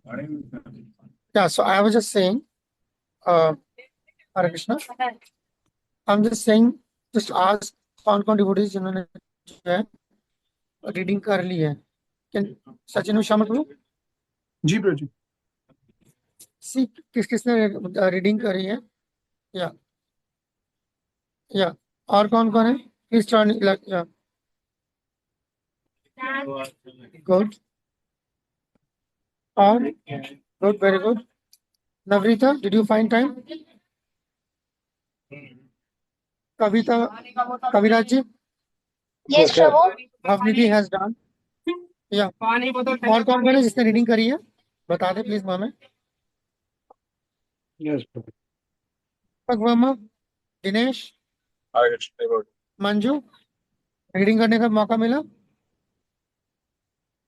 Yeah, so I was just saying, Hare Krishna, I'm just saying, just ask कौन कौन devotees जिन्होंने जो है रीडिंग कर ली है। कैन सचिन और शामल प्रभु जी प्रभु जी। सी किस किसने रीडिंग करी है? या या और कौन कौन है? प्लीज टर्न या गुड और good, very good. Navrita, did you find time? Kavita, Kaviraj ji, Yes, Prabhu. Bhavnidhi has done. Yeah और कौन कौन है जिसने रीडिंग करी है? बता दे प्लीज हमें। यस प्रभु। वर्मा, दिनेश, मंजू, रीडिंग करने का मौका मिला?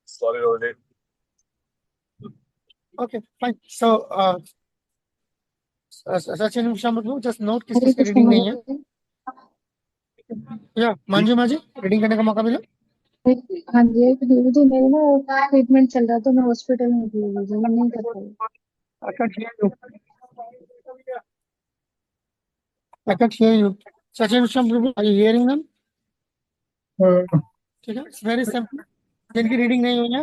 Sorry, Rohit. Okay, fine. So, Sachin Shambu, just note किस किसकी रीडिंग नहीं है। या मंजू माँ जी, रीडिंग करने का मौका मिला? हाँ जी, जी मेरी ना ट्रीटमेंट चल रहा है तो मैं हॉस्पिटल में थी, मैं नहीं कर पाई। I can't hear you. I can't hear you. Sachin Shambu, are you hearing them? ठीक है, it's very simple. जिनकी रीडिंग नहीं हुई है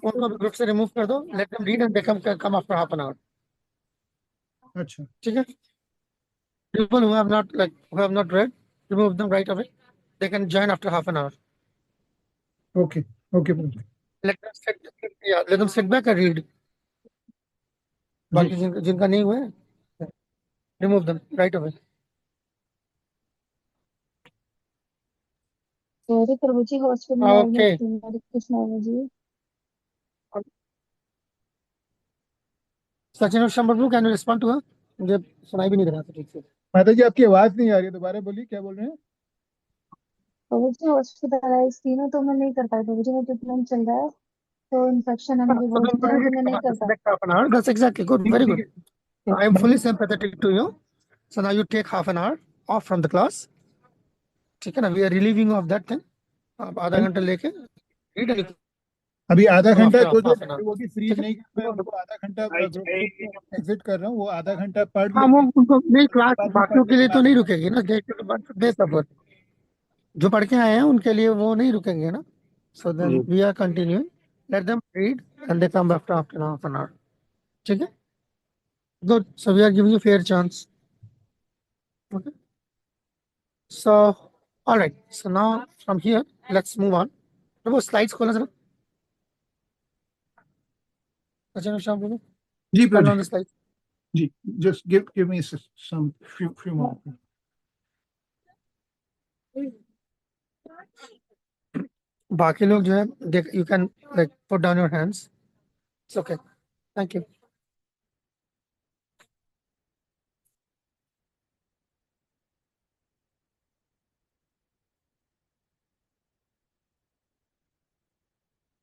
उनको ग्रुप से रिमूव कर दो। Late them read and they come after half an our. अच्छा ठीक है, people who have not read, remove them right away. They can join after half an hour. Okay okay Prabhu. Let them sit, yeah, let them sit back and read. बाकी जिनका नहीं हुआ है, remove them right away. Sorry Prabhu ji, hospital में Okay. Admit थी। हरे कृष्णा जी। सचिन और Shambar, can you respond to her? मुझे सुनाई भी नहीं दे रहा था ठीक से। माता जी आपकी आवाज नहीं आ रही है, दोबारा बोलिए क्या बोल रहे हैं। प्रभु जी हॉस्पिटलाइज थी ना तो मैं नहीं कर पाई। प्रभु जी मेरा ट्रीटमेंट चल रहा है तो इन्फेक्शन है मुझे So बहुत then ज्यादा, तो मैं नहीं कर just pi. next half an hour. That's exactly good. Very good. I am fully sympathetic to you. So now you take half an hour off from the class. ठीक है ना, we are relieving of that thing. आप आधा घंटा लेके read and अभी आधा come घंटा after जो जो half an hour. Devotee free ठीक है? नहीं कर रहे उनको आधा घंटा ग्रुप से एग्जिट कर रहा हूँ, वो आधा घंटा पढ़ हाँ, लेते वो हैं, उनको नहीं, क्लास बाद में पढ़ बाकियों के के लिए तो क्लास नहीं में। रुकेगी ना। दे सफर, जो पढ़ के आए हैं उनके लिए वो नहीं रुकेंगे ना। So then we are continuing, let them read and they come after half an hour. ठीक है, good. So we are giving you fair chance. Okay, so alright, so now from here let's move on. तो वो slides खोलना जरा। अच्छा शाम को ji Prabhu turn ji. On the slides. Ji just give me some few moment. बाकी लोग जो है देख, you can like put down your hands. It's okay, thank you.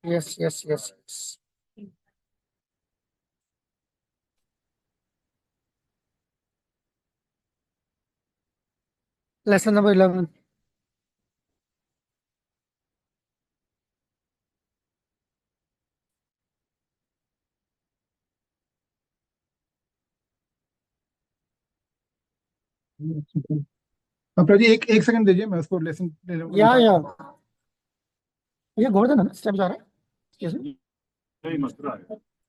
Yes yes yes yes. Lesson number 11। प्रभु जी एक एक सेकंड दीजिए, मैं उसको लेसन या ये गोवर्धन है ना, स्टेप जा रहा है। कैसे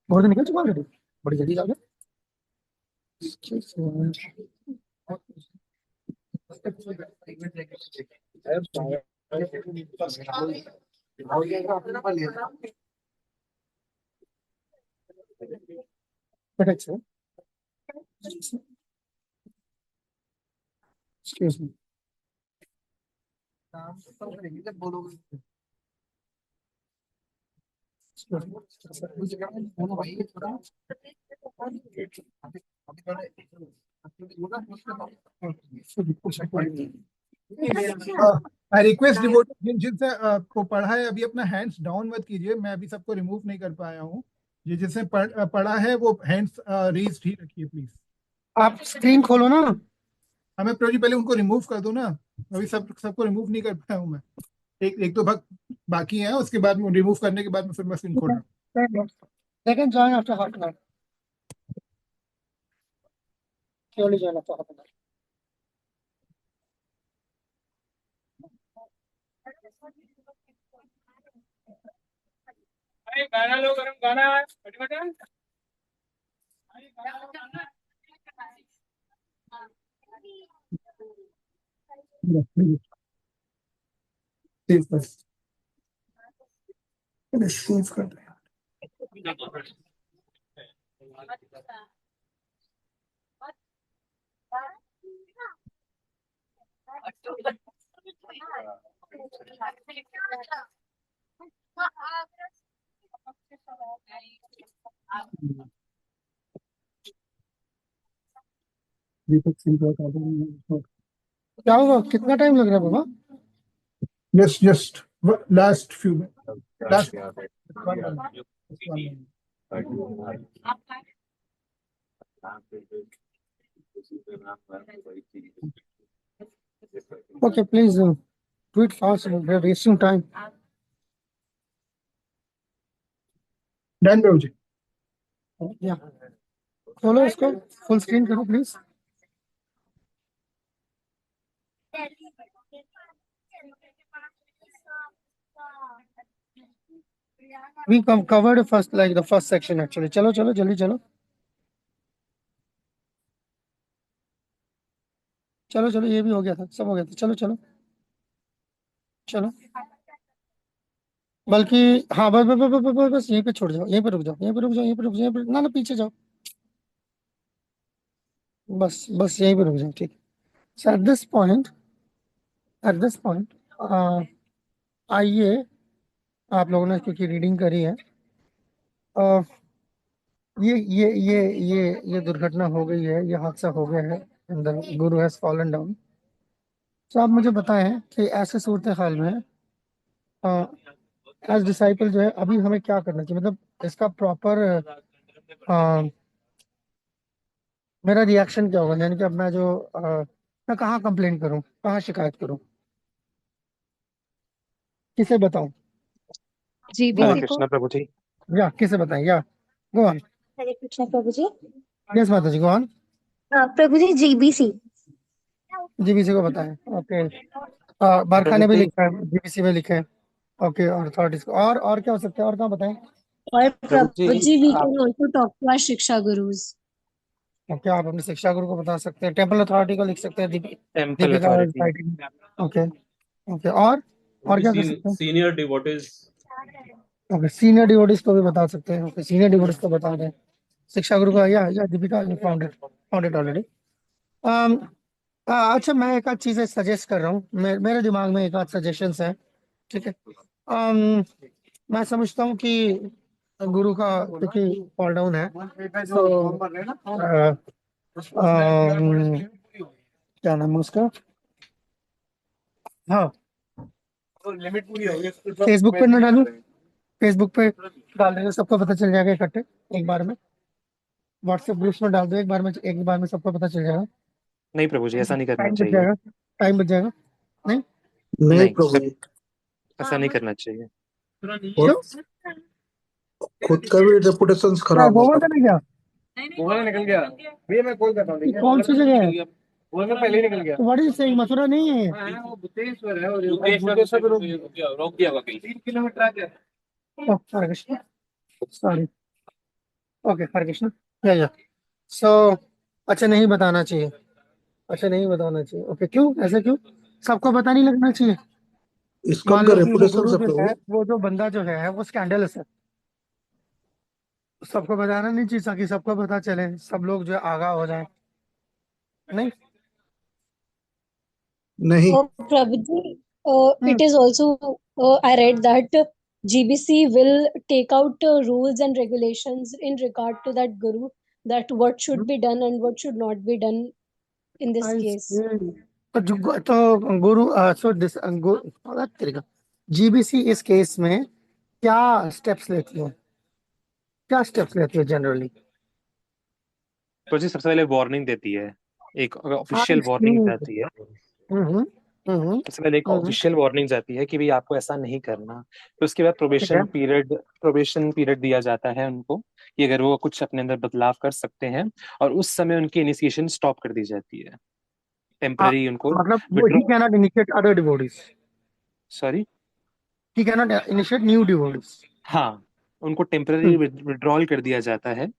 गोवर्धन निकल चुका ऑलरेडी, बड़ी जल्दी जा गया। Excuse me. I request devotee जिनसे को पढ़ा है अभी अपना हैंड्स डाउन मत कीजिए, मैं अभी सबको रिमूव नहीं कर पाया हूँ। ये जिसने पढ़ा है वो हैंड्स रेज ही रखिए प्लीज। आप स्क्रीन खोलो ना। हमें प्रभु जी पहले उनको रिमूव कर दो ना, अभी सबको रिमूव नहीं कर पाया हूँ मैं। एक एक तो भक्त बाकी है, उसके बाद रिमूव करने के बाद में फिर मैं स्क्रीन खोल रहा हूँ। They can join after half an hour. Surely join after half an hour. गाना लो, गरम गाना है, फटाफट। सेव कर रहे हैं। दीपक सिंह का क्या होगा, कितना टाइम लग रहा है बाबा? just last few minutes. Last 1 minute. Just 1 minute. Okay, please do it fast. We're wasting time. Done Prabhu ji. Yeah. खोलो इसको, फुल स्क्रीन करो please. We covered first, like the first section actually. चलो चलो जल्दी चलो, चलो चलो, ये भी हो गया था, सब हो गया था, चलो चलो चलो। बल्कि हाँ, बस बस बस बस बस बस यहीं पे छोड़ जाओ, यहीं पे रुक जाओ, यहीं पे रुक जाओ, यहीं पे रुक जाओ, यहीं पे ना ना पीछे जाओ, बस बस यहीं पे रुक जाओ, ठीक। So at this point आइए, आप लोगों ने क्योंकि रीडिंग करी है, अ, ये दुर्घटना हो गई है, ये हादसा हो गया है, and the Guru has fallen down. तो आप मुझे बताएं कि ऐसे सूरत हाल में एज डिसाइपल जो है अभी हमें क्या करना चाहिए, मतलब इसका प्रॉपर मेरा रिएक्शन क्या होगा, यानी कि अब मैं जो मैं कहाँ कंप्लेंट करूँ, कहाँ शिकायत करूँ, किसे बताऊं? जीबीसी हरे को। कृष्णा प्रभु जी। या किसे बताएं, yeah go on. Hare Krishna Prabhu ji. Yes माता ji, go on. Prabhu ji, GBC. GBC को बताएं, ओके। बारखा प्रभु ने भी जी, लिखा है, जीबीसी में लिखे हैं, ओके। और अथॉरिटीज को, और क्या हो सकता है, और कहाँ बताएं? और प्रभु प्रभु जी, जी, वी आप can also talk to our shiksha gurus. Okay, आप अपने शिक्षा गुरु को बता सकते हैं, टेम्पल अथॉरिटी को लिख सकते हैं, temple Deepika authority, okay okay. और क्या कर सकते हैं? Senior devotees. Okay, senior devotees को भी बता सकते हैं, ओके, सीनियर डिवोटीज को बता दें, शिक्षा गुरु का, या दीपिका फाउंडेड ऑलरेडी। अच्छा, मैं एक आध चीजें सजेस्ट कर रहा हूँ, मेरे दिमाग में एक आध सजेशंस है, ठीक है। मैं समझता हूँ कि गुरु का क्योंकि फॉल डाउन है, तो क्या नाम है उसका, हाँ, फेसबुक पे ना डालूं, फेसबुक पे डाल देंगे, सबको पता चल जाएगा इकट्ठे एक बार में। व्हाट्सएप ग्रुप्स में डाल दो एक बार में सबको पता चल जाएगा। नहीं प्रभु जी, ऐसा नहीं करना टाइम बच चाहिए। जाएगा, टाइम बच जाएगा। नहीं नहीं नहीं, प्रभु जी, ऐसा नहीं करना चाहिए। क्यों? खुद का भी रेपुटेशन क्या खराब गोवा होगा। का नहीं क्या? गोवा निकल गया भैया, मैं कॉल कर रहा हूँ। ये कौन सी जगह है? गोवा में पहले ही निकल गया। व्हाट इज सेइंग, मथुरा नहीं है? हाँ, वो बुद्धेश्वर है, और बुद्धेश्वर पे रोक दिया होगा कहीं। 3 किलोमीटर आगे। ओह, हरे कृष्ण, सॉरी, ओके, हरे कृष्ण। या सो अच्छा, नहीं बताना चाहिए, अच्छा नहीं बताना चाहिए, ओके, क्यों, ऐसे क्यों? सबको पता नहीं लगना चाहिए? इसका मान उनका लो कि वो रेपुटेशन गुरु से जो है, प्रभु। वो जो बंदा जो है वो स्कैंडलस है, सबको बताना नहीं चाहिए ताकि सबको पता चले, सब लोग जो है आगाह हो जाए, नहीं? नहीं, प्रभु जी, हम्म, it is also, I read that GBC will take out rules and regulations in regard to that guru, that what should be done and what should not be done in this I case. see. तो गुरु so this तरीका GBC इस case में क्या steps लेती है, क्या steps लेती है जनरली? प्रभु जी, सबसे पहले वार्निंग देती है, एक आई ऑफिशियल सी। वार्निंग जाती है। हम्म उसके बाद एक ऑफिशियल वार्निंग जाती है कि भाई आपको ऐसा नहीं करना। तो उसके बाद ठीक है। प्रोबेशन पीरियड दिया जाता है उनको कि अगर वो कुछ अपने अंदर बदलाव कर सकते हैं, और उस समय उनकी इनिशिएशन स्टॉप कर दी जाती है, टेम्पररी उनको मतलब वो withdraw. he cannot initiate other devotees. Sorry. He cannot initiate new devotees. हाँ, उनको टेम्पररी हम्म, विड्रॉल कर दिया जाता है,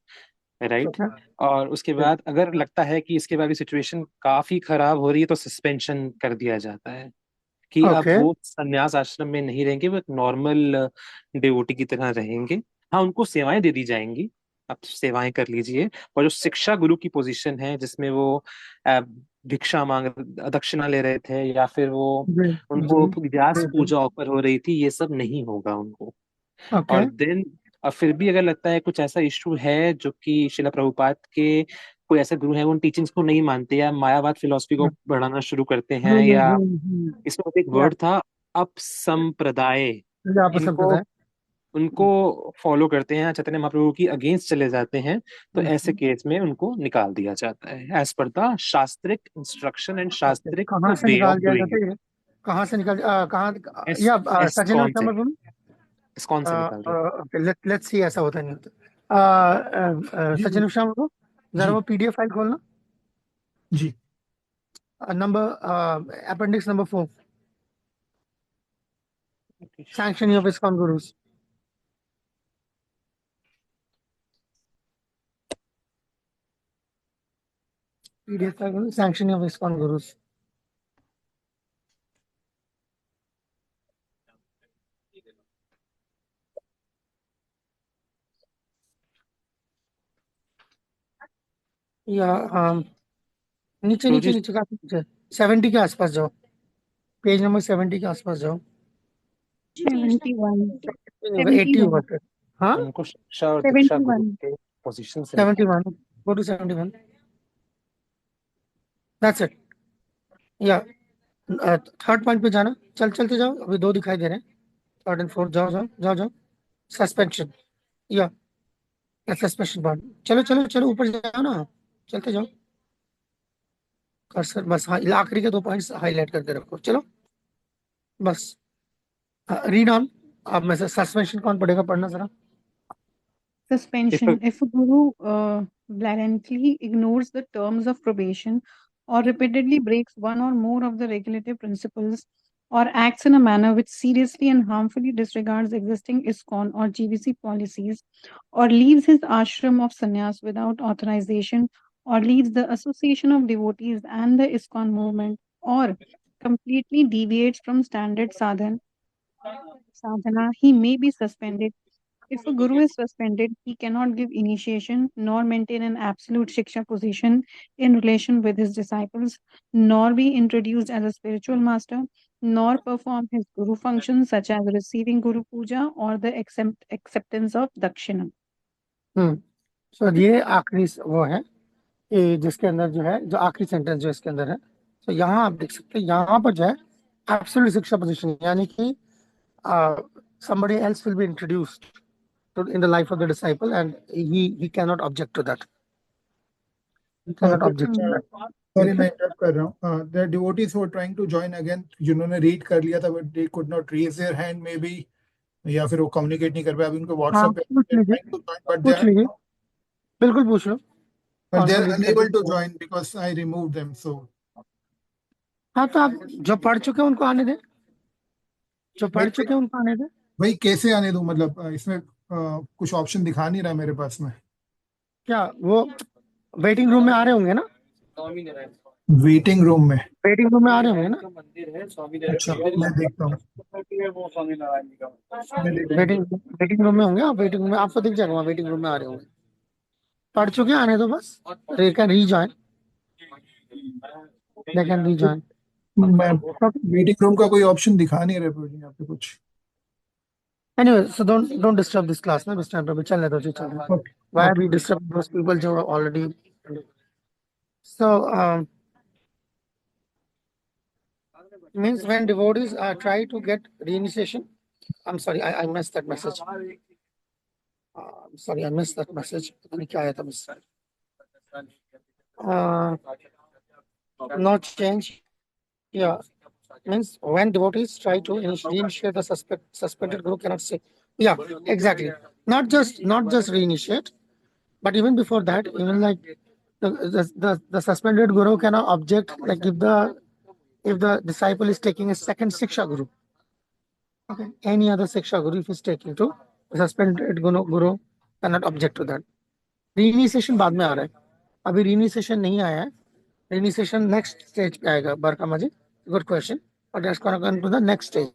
राइट। ठीक है। और उसके बाद अगर लगता है कि इसके बाद भी सिचुएशन काफी खराब हो रही है तो सस्पेंशन कर दिया जाता है कि अब ओके। वो संन्यास आश्रम में नहीं रहेंगे, वो एक नॉर्मल डिवोटी की तरह रहेंगे। हाँ, उनको सेवाएं दे दी जाएंगी, आप सेवाएं कर लीजिए। और जो शिक्षा गुरु की पोजीशन है जिसमें वो अ, भिक्षा मांग, दक्षिणा ले रहे थे, या फिर वो जी उनको जी व्यास जी जी। पूजा ऑफर हो रही थी, ये सब नहीं होगा उनको। ओके। और देन अब फिर भी अगर लगता है कुछ ऐसा इशू है जो कि शिला प्रभुपाद के कोई ऐसे गुरु हैं वो उन टीचिंग्स को नहीं मानते, या मायावाद फिलॉसफी को बढ़ाना शुरू करते हैं, या इसमें एक या वर्ड था अपसंप्रदाय, आप इनको संप्रदाय। उनको फॉलो करते हैं, चैतन्य महाप्रभु की अगेंस्ट चले जाते हैं, तो ऐसे केस में उनको निकाल दिया जाता है एज पर द शास्त्रिक इंस्ट्रक्शन एंड ओके, शास्त्रिक कहाँ से वे ऑफ निकाल दिया डूइंग जाता इट। है ये? कहाँ से निकाल कहाँ एस या एस सचिन कौन से, समझ एस कौन से निकाल दिया। ओके, लेट्स सी, ऐसा होता नहीं होता। जी सचिन श्याम को जरा जी वो पीडीएफ फाइल खोलना, ji number appendix number 4, sanction of ISKCON gurus. PDF file sanction of ISKCON gurus. या नीचे प्रभु नीचे जी, नीचे काफी नीचे, 70 के आसपास जाओ, पेज नंबर 70 के आसपास जाओ। 71 80 71 होगा फिर। हाँ, उनको शिक्षा और दीक्षा गुरु 71 के पोजीशन से निकाल। 71, गो टू 71, दैट्स इट। या थर्ड पॉइंट पे जाना, चलते जाओ, अभी दो दिखाई दे रहे हैं, थर्ड एंड फोर्थ, जाओ जाओ जाओ जाओ। सस्पेंशन, या सस्पेंशन पॉइंट, चलो चलो चलो ऊपर जाओ ना, चलते जाओ। कर्सर बस, हाँ, आखिरी के दो पॉइंट्स हाईलाइट करके रखो, चलो बस। Read on. अब मैं से सस्पेंशन कौन पढ़ेगा, पढ़ना जरा। If Suspension. If a guru blatantly ignores the terms of probation or repeatedly breaks one or more of the regulative principles or acts in a manner which seriously and harmfully disregards existing ISKCON or GBC policies or leaves his ashram of sannyas without authorization or leaves the association of devotees and the ISKCON movement or completely deviates from standard sadhana, he may be suspended. If a guru is suspended, he cannot give initiation nor maintain an absolute shiksha position in relation with his disciples, nor be introduced as a spiritual master, nor perform his guru functions such as receiving guru puja or the acceptance of dakshina. सो ये आखिरी वो है कि जिसके अंदर जो है, जो आखिरी सेंटेंस जो इसके अंदर है, तो यहाँ आप देख सकते हैं, यहाँ पर जो है एब्सोल्यूट शिक्षा पोजीशन, यानी कि somebody else will be introduced in the life of the disciple, and he cannot object to that. He cannot object to that. Sorry मैं इंटरप्ट कर रहा हूँ। The devotees who are trying to join again, जिन्होंने read कर लिया था but they could not raise their hand maybe, या फिर वो कम्युनिकेट नहीं कर पाए, अभी उनको हाँ, व्हाट्सएप पे पूछ लीजिए, trying to join but they पूछ लीजिए, बिल्कुल पूछ लो, कौन सा आर रीड अनएबल टू कर। Join because I remove them. So हाँ, तो आप जो पढ़ चुके हैं उनको आने दें, जो भाई पढ़ चुके हैं उनको आने दें। भाई कैसे आने दूं, मतलब इसमें कुछ ऑप्शन दिखा नहीं रहा मेरे पास में। क्या वो वेटिंग रूम में आ रहे होंगे ना? स्वामी नारायण वेटिंग रूम में? वेटिंग रूम में आ रहे होंगे ना? का मंदिर है, स्वामी अच्छा मैं देखता हूँ, नारायण वो स्वामी नारायण जी का। मैं देखता हूँ। वेटिंग रूम में होंगे, आप वेटिंग रूम में, आपको दिख जाएगा, वहाँ वेटिंग रूम में आ रहे होंगे। पढ़ चुके हैं, आने दो बस, they can rejoin, they can rejoin. मैं वेटिंग रूम का कोई ऑप्शन दिखा नहीं रहे प्रभु जी यहाँ पे कुछ। Anyway, so don't disturb this class ना, this time पे चलने दो, जी चलने। Okay, Why okay. we disturb those people जो already? So means when devotees try to get reinitiation. I'm sorry, I missed that message. I'm sorry, I missed that message. पता नहीं क्या आया था मुझसे। Not change. Yeah. means when devotees try to reinitiate the suspended guru cannot say, yeah, exactly. Not just reinitiate, but even before that, even like the suspended guru cannot object, like if the disciple is taking a second Siksha Guru, okay, any other Siksha Guru if he's taking to, the suspended guru cannot object to that. Reinitiation बाद में आ रहा है, अभी reinitiation नहीं आया है. Reinitiation next stage पे आएगा. Barkama ji, good question, but let's go to the next stage.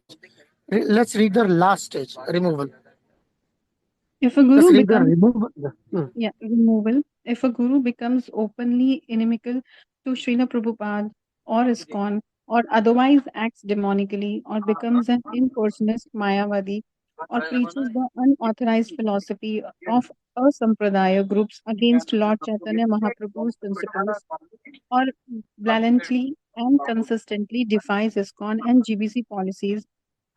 Let's read the last stage, removal. If a Let's guru read the becomes removal. removal, if a guru becomes openly inimical to Srila Prabhupada or ISKCON, or otherwise acts demonically, or becomes an impersonist Mayavadi, or preaches the unauthorized philosophy of Asampradaya groups against Lord Chaitanya Mahaprabhu's principles, or blatantly and consistently defies ISKCON and GBC policies,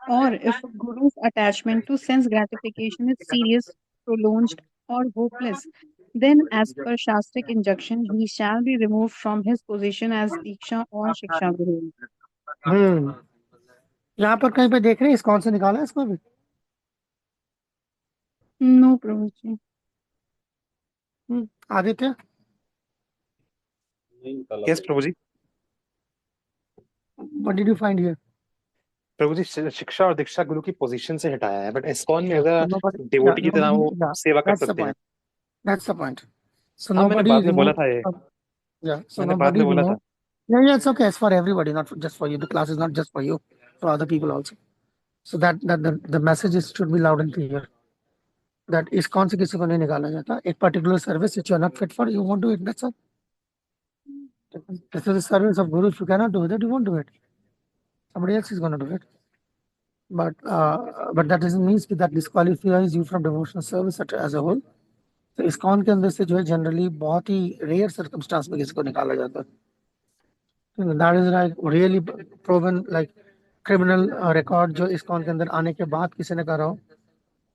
or if a guru's attachment to sense gratification is serious, prolonged, or hopeless, then as per Shastric injunction, he shall be removed from his position as Diksha or Shiksha Guru. यहाँ पर कहीं पे देख रहे हैं ISKCON से निकाला है इसको भी? No, Prabhuji. Aditya? Yes, Prabhuji. What did you find here? प्रभुजी शिक्षा और दीक्षा गुरु की पोजीशन से हटाया है, बट इस्कॉन में So अगर nobody, yeah, डिवोटी की तरह वो yeah, सेवा कर that's the सकते हैं. point. That's the point. So हाँ, मैंने nobody बाद में बोला removed. था ये. Yeah, so मैंने बाद nobody में बोला था. removed. Yeah, it's okay. It's for everybody, not just for you. The class is not just for you, for other people also. So that the messages should be loud and clear. That ISKCON से किसी को नहीं निकाला जाता. एक particular service which you are not fit for, you won't do it. That's all. This is the service of Guru. If you cannot do that, you won't do it. Somebody else is going to do it. But that doesn't mean that disqualifies you from devotional service as a whole. तो ISKCON के अंदर से जो है generally बहुत ही rare circumstance में किसी को निकाला जाता है. That is like really proven, like criminal record जो ISKCON के अंदर आने के बाद किसी ने करा हो,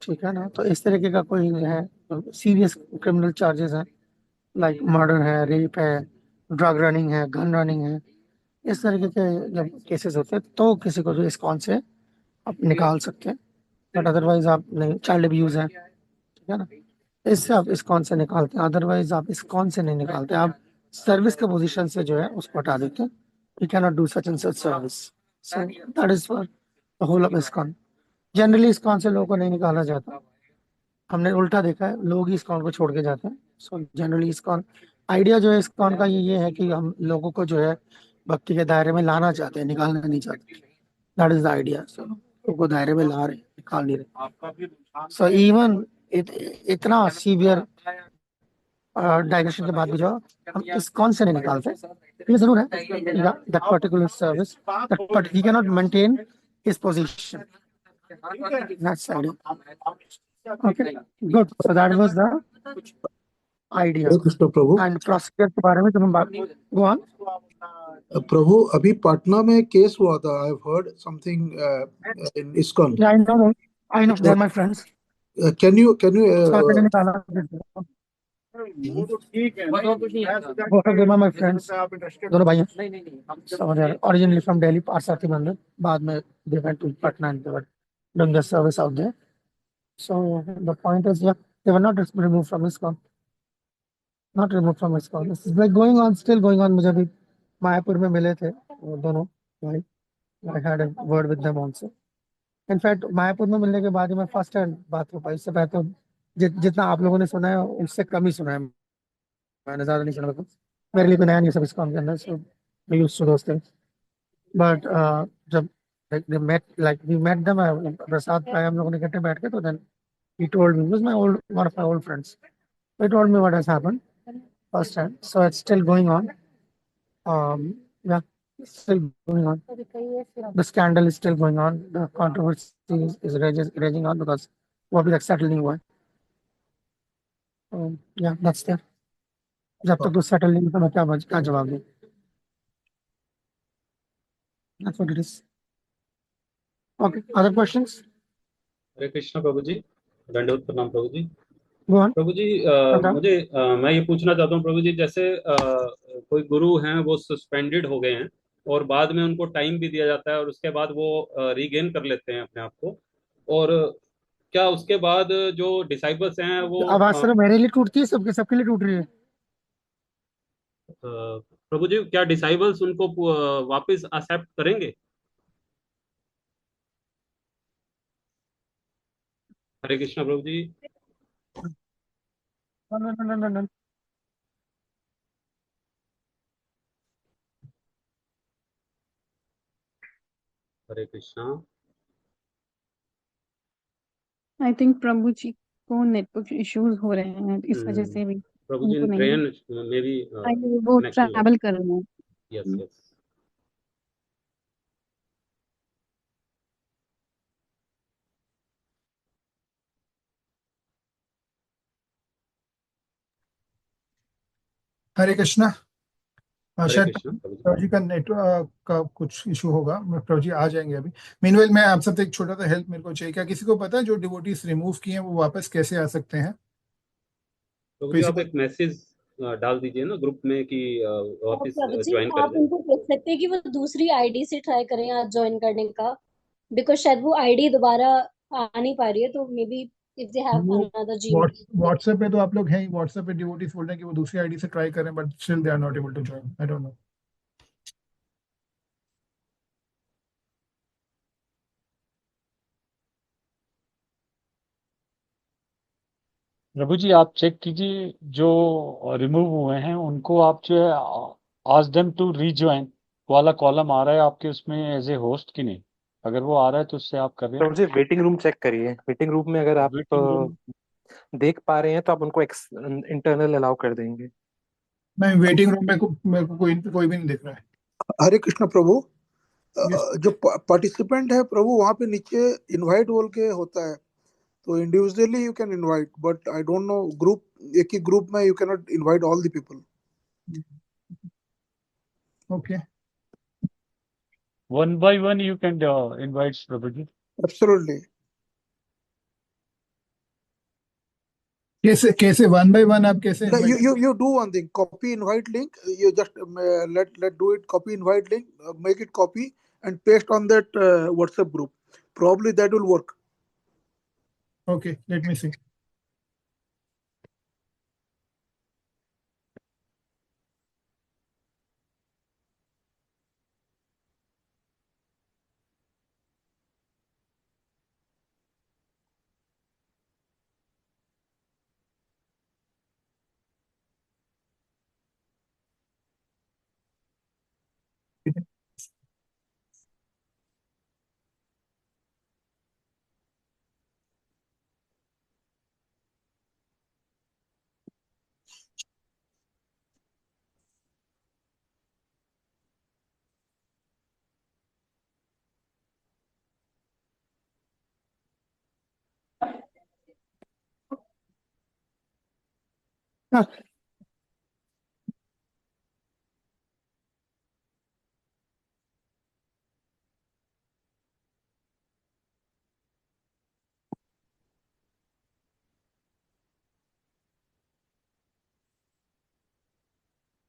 ठीक है ना. तो इस तरीके का कोई है, सीरियस क्रिमिनल चार्जेस हैं, लाइक मर्डर है, रेप है, ड्रग रनिंग है, गन रनिंग है, इस तरीके के जब केसेस होते हैं तो किसी को जो ISKCON से आप निकाल सकते हैं. बट अदरवाइज आप नहीं, चाइल्ड अब्यूज है, ठीक है ना, इससे आप ISKCON से निकालते हैं. अदरवाइज आप ISKCON से नहीं निकालते, आप सर्विस के पोजीशन से जो है उसको हटा देते हैं. You can not do such and such service. So that is for the whole of ISKCON. Generally ISKCON से लोगों को नहीं निकाला जाता. हमने उल्टा देखा है, लोग ही ISKCON को छोड़ के जाते हैं. सो जनरली ISKCON आइडिया जो है ISKCON का ये है कि हम लोगों को जो है भक्ति के दायरे में लाना चाहते हैं, निकालना नहीं चाहते. That is the idea. So लोगों को दायरे में ला रहे हैं, निकाल नहीं रहे. सो इवन इतना सीवियर डाइग्रेशन के बाद भी जो हम ISKCON से नहीं निकालते, ये जरूर है that particular service, but he can not maintain his position. That's the idea. Okay, good. So that was the idea. Hare Krishna Prabhu. And procedure के बारे में तो हम बात, go on. प्रभु अभी पटना में केस हुआ था. I have heard something in ISKCON. Yeah, I know. They're my friends. Can you So मैंने निकाला. Both of them are my friends. दोनों भाई हैं. So they are originally from Delhi, Parsati Mandir. बाद में they went to Patna and they were doing the service out there. So the point is, yeah, they were not removed from ISKCON. Not removed from ISKCON. This is like going on, still going on. मुझे भी मायापुर में मिले थे वो दोनों भाई. I had a word with them also. In fact, Mayapur में मिलने के बाद ही मैं फर्स्ट हैंड बात हो पाई. इससे पहले तो जितना आप लोगों ने सुना है उससे कम ही सुना है. मैंने ज्यादा नहीं सुना, बिकॉज मेरे लिए कोई नया नहीं सब ISKCON के अंदर. सो मैं used to those things. But जब we met them, प्रसाद पाया हम लोगों ने इकट्ठे बैठ के, तो then he told me, was one of my old friends. He told me what has happened first time. So it's still going on. Yeah, it's still going on. The scandal is still going on. The controversy is raging on because वो अभी तक settle नहीं हुआ है. Yeah, that's there. जब तक वो settle नहीं, तो मैं क्या जवाब दूं? That's what it is. Okay, other questions? हरे कृष्ण प्रभु जी. दंडवत प्रणाम प्रभु जी. Go on. प्रभु जी मैं ये पूछना चाहता हूँ प्रभु जी, जैसे कोई गुरु हैं वो सस्पेंडेड हो गए हैं और बाद में उनको टाइम भी दिया जाता है और उसके बाद वो रीगेन कर लेते हैं अपने आप को। और क्या उसके बाद जो डिसाइबल्स हैं वो आवाज सिर्फ मेरे लिए टूटती है, सबके सबके लिए टूट रही है। प्रभु जी, क्या डिसाइबल्स उनको वापस एक्सेप्ट करेंगे? Hare Krishna Prabhu ji. No, no, no, no, no, no. Hare Krishna. I think Prabhu ji को नेटवर्क इश्यूज हो रहे हैं, इस वजह से भी प्रभु जी, उनको नहीं, ट्रेन में भी वो कनेक्शन लॉस। ट्रैवल कर रहे हैं। Yes yes. हरे कृष्णा। हरे शायद कृष्णा प्रभु जी। प्रभु जी का नेटवर्क का कुछ इशू होगा, मैं प्रभु जी आ जाएंगे अभी। मीनवाइल मैं आप सबसे एक छोटा सा हेल्प मेरे को चाहिए, क्या किसी को पता है जो डिवोटीज रिमूव किए हैं वो वापस कैसे आ सकते हैं? प्रभु जी, किसी आप को? एक मैसेज डाल दीजिए ना ग्रुप में कि वापस प्रभु जी ज्वाइन कर आप लें। उनको पूछ सकते हैं कि वो दूसरी आईडी से ट्राई करें आज ज्वाइन करने का, बिकॉज शायद वो आईडी दोबारा आ नहीं पा रही है, तो may be if they have वो अनदर जीमेल। व्हाट्सएप पे तो आप लोग हैं ही, व्हाट्सएप पे डिवोटीज बोल रहे हैं कि वो दूसरी आईडी से ट्राई करें, but still they are not able to join. I don't know. Prabhu ji आप चेक कीजिए, जो रिमूव हुए हैं उनको आप जो है आस्क देम टू रीज्वाइन वाला कॉलम आ रहा है आपके उसमें एज ए होस्ट की नहीं? अगर वो आ रहा है तो उससे आप कर रहे तो हैं मुझे वेटिंग रूम चेक करिए, वेटिंग रूम में अगर आप वेटिंग रूम। देख पा रहे हैं तो आप उनको इंटरनल अलाउ कर देंगे। मैं वेटिंग रूम में मेरे को कोई कोई भी नहीं दिख रहा है। हरे कृष्ण प्रभु। यस। जो पार्टिसिपेंट है प्रभु, वहां पे नीचे इनवाइट बोल के होता है, तो individually you can invite, but I don't know group, एक ही ग्रुप में you can not invite all the people. Okay. One by one you can invite Prabhu ji. Absolutely. कैसे कैसे वन बाय वन आप कैसे No, invite? you do one thing. Copy invite link. You just let do it. Copy invite link. Make it copy and paste on that WhatsApp group. Probably that will work. Okay, let me see.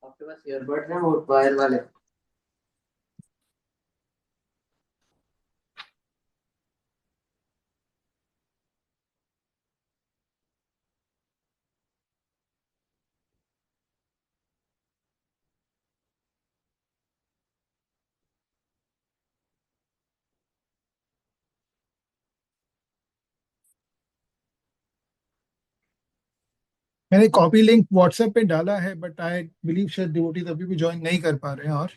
आपके पास earbuds हैं वो wire वाले? मैंने copy link WhatsApp पे डाला है, but I believe शायद डिवोटीज अभी भी ज्वाइन नहीं कर पा रहे हैं। और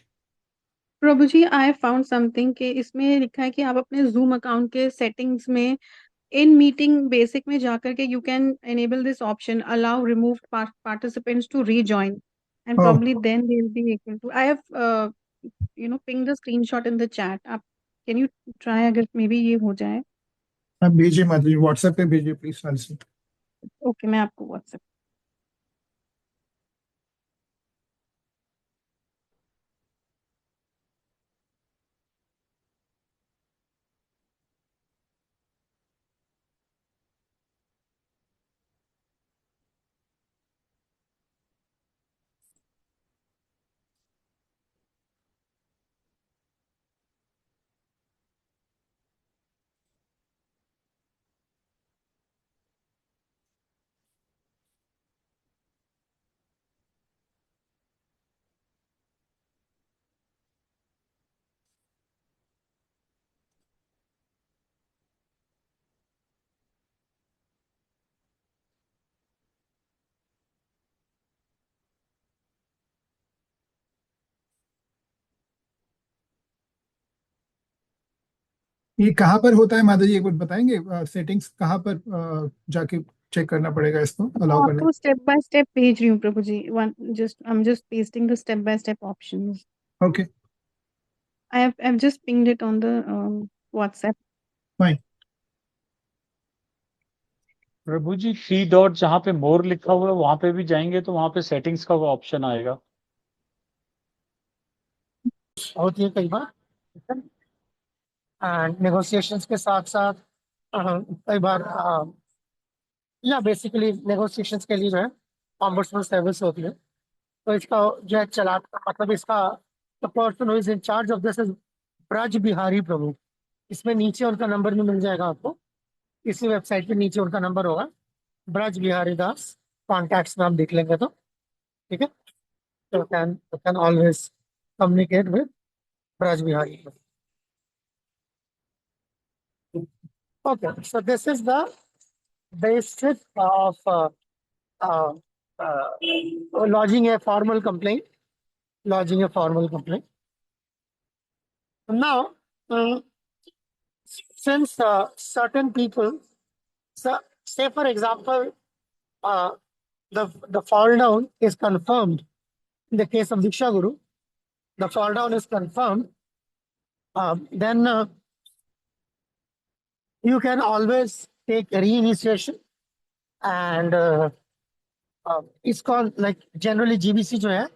प्रभु जी आई फाउंड समथिंग कि इसमें लिखा है कि आप अपने जूम अकाउंट के सेटिंग्स में इन मीटिंग बेसिक में जाकर के you can enable this option allow remove participants to rejoin and oh, probably then they'll be able to. I have pinged the screenshot in the chat. आप can you try अगर maybe ये हो जाए? आप भेजिए, मतलब व्हाट्सएप पे भेजिए प्लीज। ओके मैं आपको व्हाट्सएप। ये कहाँ पर होता है माता जी, एक बार बताएंगे? सेटिंग्स कहाँ पर जाके चेक करना पड़ेगा इसको अलाउ करने? आपको स्टेप बाय स्टेप भेज रही हूँ Prabhu ji. I am just pasting the step by step options. Okay, I've just pinged it on the WhatsApp. Fine. Prabhu ji, three dot जहाँ पे मोर लिखा हुआ है वहां पे भी जाएंगे तो वहां पे सेटिंग्स का वो ऑप्शन आएगा। होती है कई बार, एंड नेगोशिएशंस के साथ साथ कई बार या बेसिकली नेगोशिएशंस के लिए जो है ऑम्बुड्समैन सर्विस होती है। तो इसका जो है चला, मतलब इसका the person who is in charge of this is Braj Bihari Prabhu. इसमें नीचे उनका नंबर भी मिल जाएगा आपको, इसी वेबसाइट पे नीचे उनका नंबर होगा, ब्रज बिहारी दास। कॉन्टैक्ट्स में आप देख लेंगे तो ठीक है, तो can always communicate with Braj Bihari. Okay, so this is the basic of uh, lodging a formal complaint. Lodging a formal complaint. Now, since certain people, so, say for example, the fall down is confirmed in the case of Diksha Guru, the fall down is confirmed, then you can always take reinitiation, and it's called like generally GBC जो है,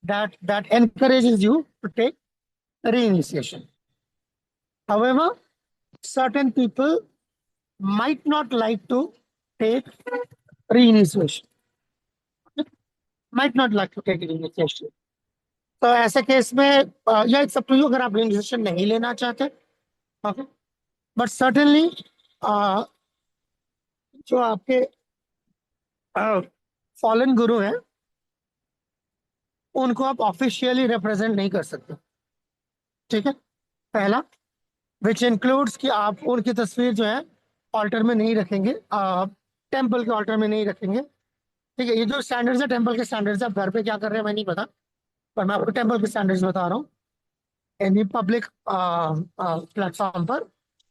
that encourages you to take reinitiation. However, certain people might not like to take reinitiation. Might not like to take reinitiation. तो ऐसे case में या it's up to you, अगर आप reinitiation नहीं लेना चाहते, ओके, बट सर्टेनली जो आपके फॉलन गुरु हैं उनको आप ऑफिशियली रिप्रेजेंट नहीं कर सकते, ठीक है। पहला, विच इंक्लूड्स कि आप उनकी तस्वीर जो है ऑल्टर में नहीं रखेंगे, टेम्पल के ऑल्टर में नहीं रखेंगे, ठीक है। ये जो स्टैंडर्ड्स है टेम्पल के स्टैंडर्ड्स है, आप घर पे क्या कर रहे हैं मैं नहीं पता, पर मैं आपको टेम्पल के स्टैंडर्ड्स बता रहा हूँ। एनी पब्लिक प्लेटफॉर्म पर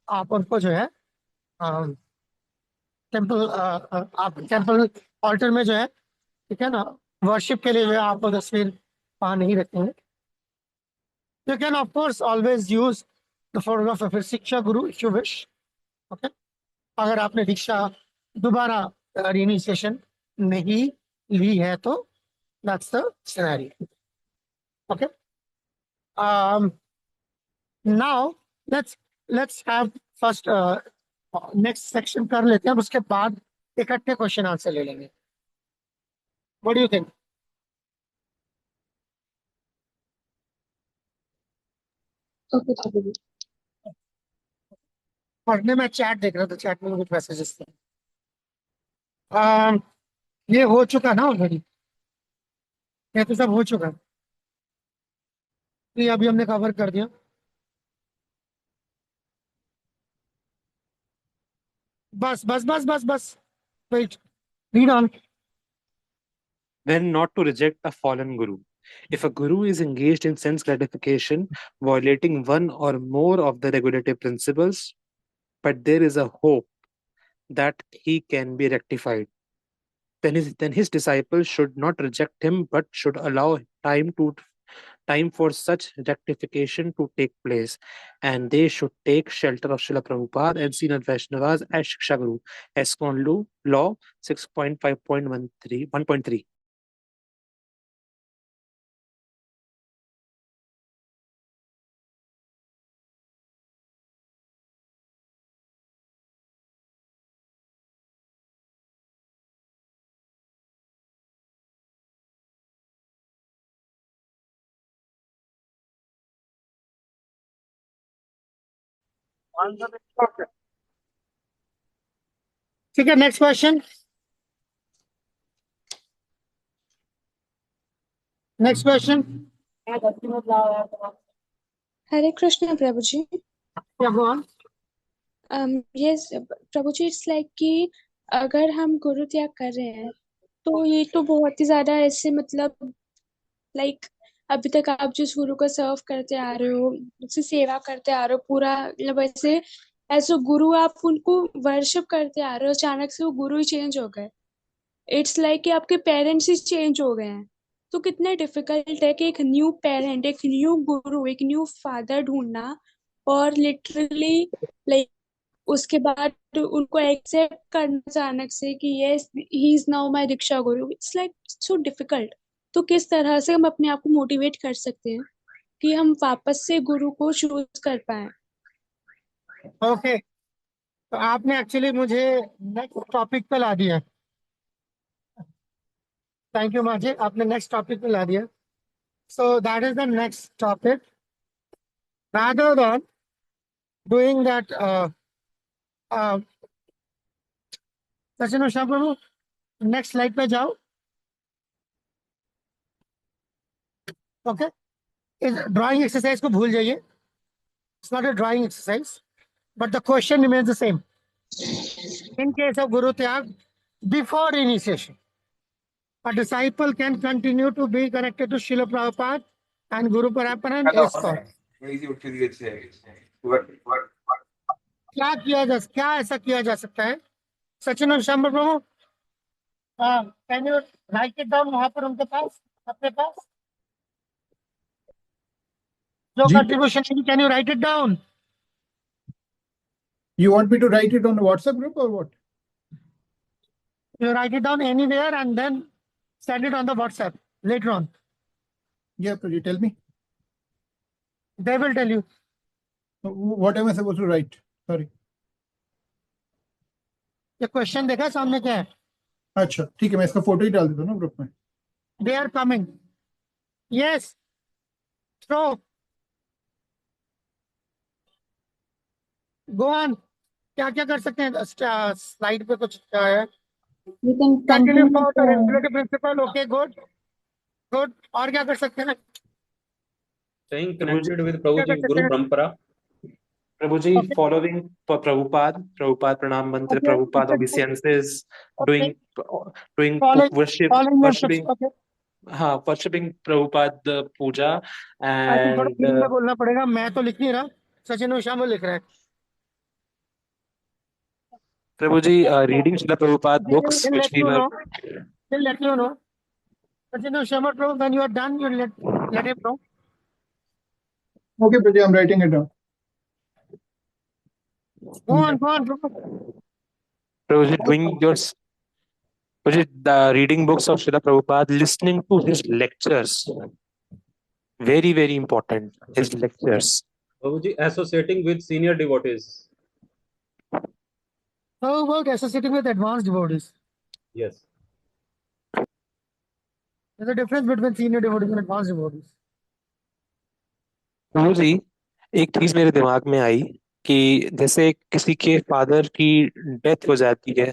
आप उनको जो है टेम्पल आप टेम्पल ऑल्टर में जो है, ठीक है ना, वर्शिप के लिए जो है आप वो तस्वीर वहाँ नहीं रखेंगे। You can of course always use the photograph of शिक्षा गुरु इफ यू विश, ओके। अगर आपने दीक्षा दोबारा रिइनिशिएशन नहीं ली है तो that's the scenario, okay. Now let's have first next section कर लेते हैं, उसके बाद इकट्ठे क्वेश्चन आंसर ले लेंगे। What do you think? Okay, प्रभु जी। पढ़ने में चैट देख रहा था, चैट में कुछ मैसेजेस थे। um, ये हो चुका ना ऑलरेडी, ये तो सब हो चुका, तो ये अभी हमने कवर कर दिया। बस बस बस बस बस, wait, read on. When not to reject a fallen guru. If a guru is engaged in sense gratification, violating one or more of the regulative principles, but there is a hope that he can be rectified, then his disciples should not reject him, but should allow time for such rectification to take place, and they should take shelter of Srila Prabhupada and Srinad Vaishnavas as Shiksha Guru, ESKCON Law 6.5.13 1.3. ठीक है, next question, next question. Hare Krishna Prabhu ji. भगवान, yes Prabhu ji, it's like कि अगर हम गुरु त्याग कर रहे हैं तो ये तो बहुत ही ज्यादा ऐसे मतलब लाइक अभी तक आप जिस गुरु को सर्व करते आ रहे हो, उसकी सेवा करते आ रहे हो पूरा, मतलब ऐसे एज अ गुरु आप उनको वर्शिप करते आ रहे हो, अचानक से वो गुरु ही चेंज हो गए। इट्स लाइक कि आपके पेरेंट्स ही चेंज हो गए हैं। तो कितना डिफिकल्ट है कि एक न्यू पेरेंट, एक न्यू गुरु, एक न्यू फादर ढूंढना, और लिटरली लाइक उसके बाद उनको एक्सेप्ट करना अचानक से कि yes he is now my diksha guru. It's like so difficult. तो किस तरह से हम अपने आप को मोटिवेट कर सकते हैं कि हम वापस से गुरु को चूज कर पाए? ओके, तो आपने एक्चुअली मुझे नेक्स्ट टॉपिक पे ला दिया। थैंक यू माजी, आपने नेक्स्ट टॉपिक पे ला दिया। सो that is the next topic. rather than doing that Sachin और श्याम प्रभु, नेक्स्ट स्लाइड पे जाओ। ओके, इस ड्राइंग एक्सरसाइज को भूल जाइए। It's not a drawing exercise, but the question remains the same. In case of Guru Tyag, before initiation, a disciple can continue to be connected to Srila Prabhupada and Guru Parampara and ISKCON. क्या ऐसा किया जा सकता है? सचिन और Shyam Prabhu, can you write it down वहां पर उनके पास, अपने पास जो जी। कंट्रीब्यूशन है, can you write it down? You want me to write it on the WhatsApp group or what? You write it down anywhere and then send it on the WhatsApp later on. Yeah, Praji, tell me. They will tell you. What am I supposed to write? Sorry. ये question देखा सामने क्या है? अच्छा ठीक है, मैं इसका फोटो ही डाल देता हूँ ना ग्रुप में। They are coming. Yes. Throw. Go on. क्या क्या कर सकते हैं? स्लाइड पे कुछ क्या है? We can Continue continue for the to regulative principle. Okay, good. Good. और क्या कर सकते हैं? Staying connected with Prabhu क्या Ji कर सकते Guru हैं? Parampara. Prabhu ji, Okay. following for Prabhupada प्रणाम मंत्र, Okay. Prabhupada obeisances, Okay. doing worship, Following your worshipping, steps. Okay. हाँ, worshipping Prabhupada puja I think थोड़ा and हिंदी में बोलना पड़ेगा, मैं तो लिख नहीं रहा, सचिन और श्याम लिख रहा है। प्रभु जी, reading Srila Prabhupada books He'll which let we you were know. He'll let you know. Sachin or Shyam Prabhu, when you are done, you let him know. Okay, Praji, I'm writing it down. Go on, Prabhu. Prabhu ji, Prabhu ji, the reading books of Srila Prabhupada, listening to his lectures, very very important, his lectures. Prabhu Ji associating with senior devotees. How about associating with advanced devotees? Yes. There's a difference between senior devotees and advanced devotees. प्रभु जी, एक चीज मेरे दिमाग में आई कि जैसे किसी के father की डेथ हो जाती है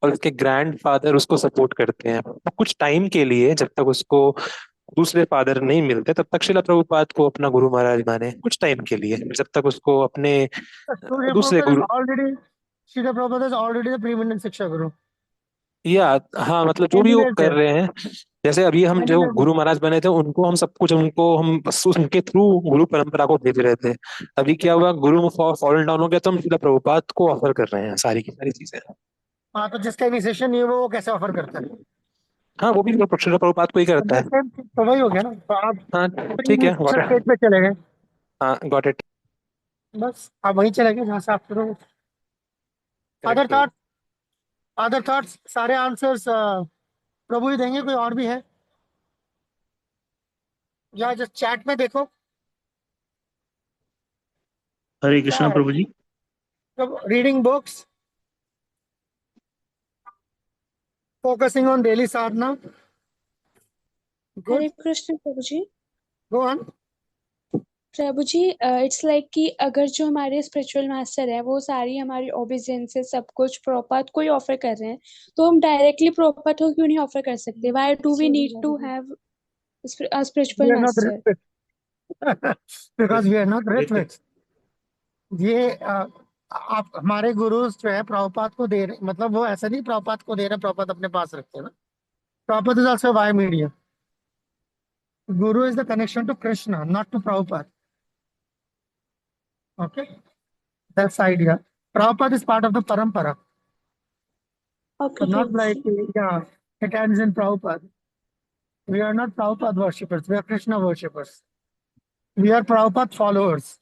और उसके ग्रैंड फादर उसको सपोर्ट करते हैं, तो कुछ टाइम के लिए, जब तक उसको दूसरे फादर नहीं मिलते, तब तक श्रीला प्रभुपाद को अपना गुरु महाराज माने, कुछ टाइम के लिए, जब तक उसको अपने Surya दूसरे Prabhupada is Guru, already, Srila Prabhupada is already the preeminent Shiksha Guru. या हाँ, मतलब जो भी वो कर रहे हैं, जैसे अभी हम जो गुरु महाराज बने थे उनको हम सब कुछ, उनको हम बस उनके थ्रू गुरु परंपरा को भेज रहे थे। अभी क्या हुआ, गुरु फॉलन डाउन हो गया, तो हम श्रीला प्रभुपाद को ऑफर कर रहे हैं सारी की सारी चीजें। हाँ, तो जिसका इनिशिएशन नहीं है वो कैसे ऑफर करता है? हाँ, वो भी श्रीला प्रभुपाद को ही करता है। तो वही हो गया ना, तो आप हाँ ठीक है, गॉट स्टेज इट। पे चले गए, हाँ, गॉट इट। बस आप वहीं चले गए जहाँ से आप शुरू। अदर थॉट्स, सारे आंसर्स प्रभु ही देंगे, कोई और भी है? या जस्ट चैट में देखो। Hare Krishna Prabhu ji. Reading books, focusing on daily sadhana. Hare Krishna Prabhu ji. Go on. Prabhu ji, it's like कि अगर जो हमारे स्पिरिचुअल मास्टर है वो सारी हमारी ओबीडियंस सब कुछ प्रोपात को ही ऑफर कर रहे हैं, तो हम डायरेक्टली प्रोपात को क्यों नहीं ऑफर कर सकते? Why do we need to have a spiritual master? Because we are not rich. ये आप हमारे गुरुज जो है प्रभुपाद को दे रहे, मतलब वो ऐसा नहीं प्रभुपाद को दे रहे, प्रभुपाद अपने पास रखते हैं ना। Prabhupada is also via media. Guru is the connection to Krishna, not to Prabhupada. Okay, that's the idea. Prabhupada is part of the parampara, Okay, but not okay. like, yeah, it ends in Prabhupada. We are not Prabhupada worshippers. We are Krishna worshippers. We are Prabhupada followers.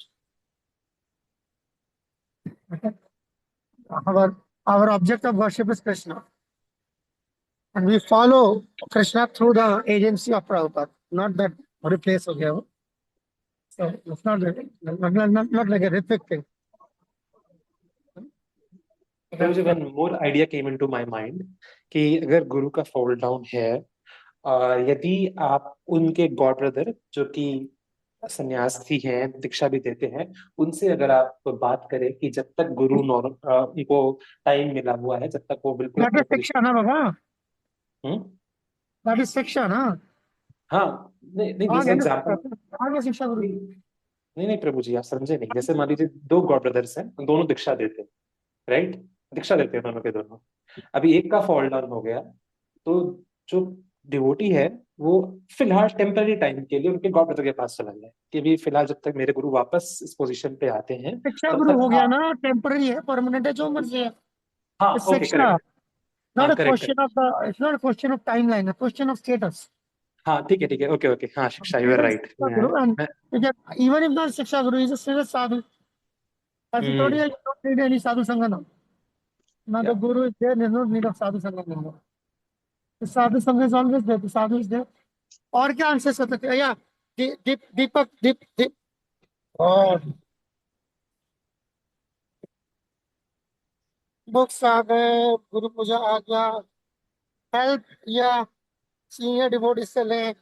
Okay? Our object of worship is Krishna. And we follow Krishna through the agency of Prabhupada. Not that replace ho gaya wo. So it's not like a rhythmic thing. मुझे one more idea came into my mind कि अगर गुरु का fall down है, यदि आप उनके God brother जो कि सन्यासी हैं, दीक्षा भी देते हैं, उनसे अगर आप बात करें कि जब तक गुरु उनको टाइम मिला हुआ है, जब तक वो बिल्कुल That is शिक्षा ना बाबा. That is शिक्षा ना. हाँ, नहीं जैसे एग्जाम्पल, आगे शिक्षा गुरु. नहीं प्रभु जी, आप समझे नहीं. जैसे मान लीजिए दो गॉड ब्रदर्स हैं, दोनों दीक्षा देते हैं, राइट? दीक्षा देते हैं दोनों के दोनों. अभी एक का फॉल डाउन हो गया, तो जो डिवोटी है वो फिलहाल टेम्पररी टाइम के लिए उनके गॉड ब्रदर के पास चला गया कि अभी फिलहाल जब तक मेरे गुरु वापस इस पोजीशन पे आते हैं, शिक्षा तब गुरु तक हो गया ना. टेम्पररी है, परमानेंट है, जो मर्जी है. हाँ, ओके, शिक्षा. करेक्ट. Not हाँ, a correct. question of the. It's not a question of timeline. A question of status. हाँ, ठीक है, ओके. हाँ, शिक्षा, you are right. Guru, and even if not शिक्षा गुरु, he's a still a sadhu. ऐसे थोड़ी है, you don't need any sadhu sangha now. Now the guru is there, there's no need of sadhu sangha anymore. The sadhu sangha is always there. The sadhu is there. और क्या answer हो सकते हैं? या दीपक. और बुक्स आ गए, गुरु पूजा आ गया. Help या सीनियर डिवोटीज से लें,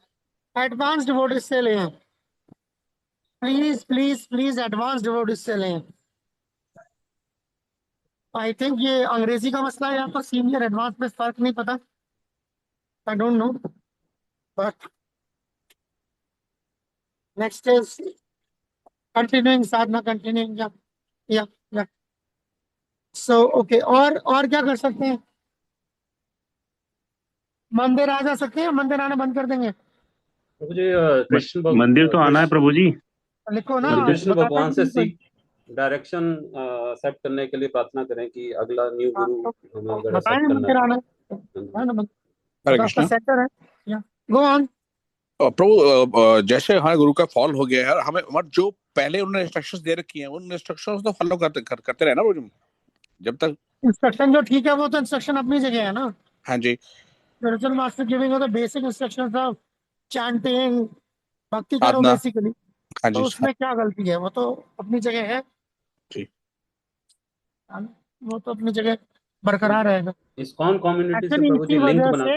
एडवांस डिवोटीज से लें. प्लीज एडवांस डिवोटीज से लें. आई थिंक ये अंग्रेजी का मसला है, यहाँ पर सीनियर एडवांस में फर्क नहीं पता. आई don't no, but next is continuing Sadhana, continuing. या सो ओके. और क्या कर सकते हैं? मंदिर आ जा सकते हैं, मंदिर आना बंद कर देंगे? मुझे कृष्ण मंदिर तो आना है प्रभु जी. लिखो ना. कृष्ण भगवान से सीख डायरेक्शन सेट करने के लिए प्रार्थना करें कि अगला न्यू गुरु हमें वगैरह सेट करना मंदिर आना है. हरे कृष्णा. सेंटर है. या गो ऑन. प्रभु, जैसे हमारे गुरु का फॉल हो गया है, हमें हमारे जो पहले उन्होंने इंस्ट्रक्शंस दे रखी हैं, उन इंस्ट्रक्शंस तो फॉलो करते रहना रोज, जब तक इंस्ट्रक्शन जो ठीक है वो तो इंस्ट्रक्शन अपनी जगह है ना. हाँ जी. Spiritual master giving the basic instructions of chanting, भक्ति करो बेसिकली. हाँ तो जी. उसमें क्या गलती है? वो तो अपनी जगह है जी. वो तो अपनी जगह बरकरार रहेगा. इस्कॉन कम्युनिटी से प्रभु जी लिंक बना.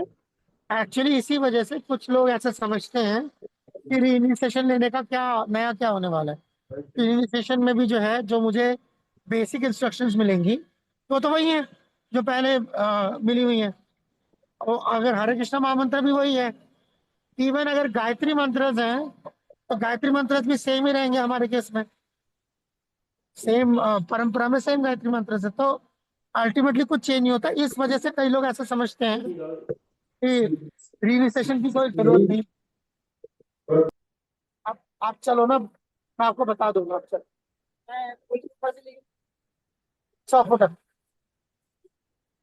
एक्चुअली इसी वजह से कुछ लोग ऐसा समझते हैं कि रीइनिशिएशन लेने का क्या होने वाला है. रीइनिशिएशन में भी जो है, जो मुझे बेसिक इंस्ट्रक्शंस मिलेंगी वो तो वही है जो पहले मिली हुई है. और अगर हरे कृष्ण महामंत्र भी वही है, इवन अगर गायत्री मंत्र हैं तो गायत्री मंत्र भी सेम ही रहेंगे हमारे केस में. सेम परंपरा में सेम गायत्री मंत्र है, तो अल्टीमेटली कुछ चेंज नहीं होता. इस वजह से कई लोग ऐसा समझते हैं कि रीइनिशिएशन की कोई जरूरत नहीं. आप चलो ना, मैं आपको बता दूंगा. आप चलो.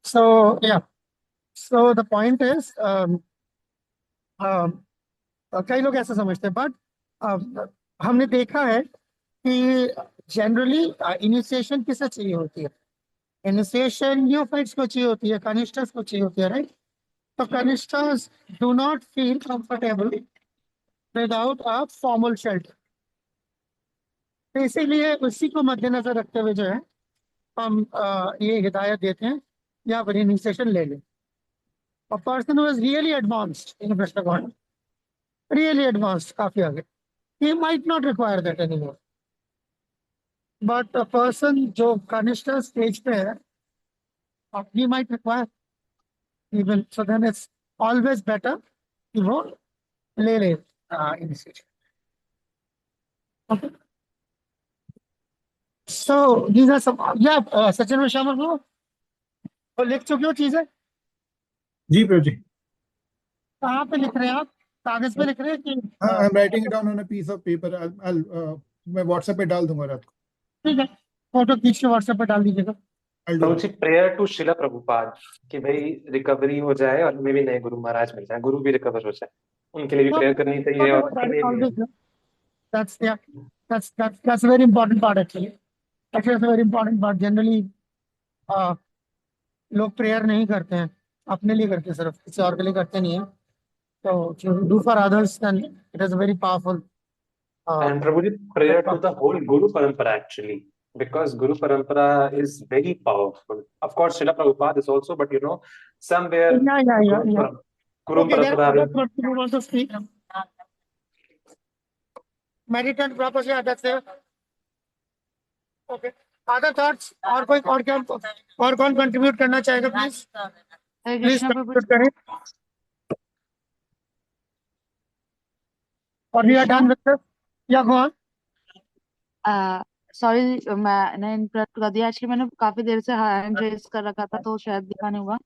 So yeah, so the point is, कई लोग ऐसा समझते हैं, बट हमने देखा है कि जनरली इनिशिएशन किसे चाहिए होती है? इनिशिएशन न्यूफाइट्स को चाहिए होती है, कनिष्ठस को चाहिए होती है, राइट? तो kanishthas do not feel comfortable without a formal shelter. तो इसीलिए उसी को मद्देनजर रखते हुए जो है हम ये हिदायत देते हैं या फिर इनिशिएशन ले लें. A person who is really advanced in Krishna consciousness, really advanced, काफी आगे, he might not require that anymore. But a person जो कनिष्ठ स्टेज पे है, he might require even. So then it's always better कि वो ले ले initiation. Okay. So these are some. Yeah, Sachin में शामिल हो तो लिख चुके हो चीजें? जी प्रभु जी. कहाँ पे लिख रहे हैं आप? कागज पे लिख रहे हैं कि हाँ, I am writing it down on a piece of paper. मैं व्हाट्सएप पे डाल दूंगा रात को। ठीक है, फोटो खींच के व्हाट्सएप पे डाल दीजिएगा। प्रभु जी प्रेयर टू शिला प्रभुपाद कि भाई रिकवरी हो जाए और हमें भी नए गुरु महाराज मिल जाए, गुरु भी रिकवर हो जाए, उनके लिए भी प्रेयर करनी चाहिए और अपने लिए। That's yeah, that's a very important part actually. Actually, that's a very important part. Generally, लोग प्रेयर नहीं करते हैं, अपने लिए करते हैं, सिर्फ किसी और के लिए करते नहीं है। तो do for others, then it is a very powerful. And Prabhuji, prayer to the whole Guru Parampara actually, because Guru Parampara is very powerful. Of course, Srila Prabhupada is also, but you know, somewhere Yeah. Guru Okay, there are Parampara. other thoughts you want to speak. Meditate properly, that's there. Okay. Other thoughts और कोई और क्या और कौन contribute करना चाहेगा please please contribute करें और we are done with this या गो ऑन सॉरी मैंने इंटरप्ट कर दिया। एक्चुअली मैंने काफी देर से हैंड रेज कर रखा था तो शायद दिखा नहीं होगा।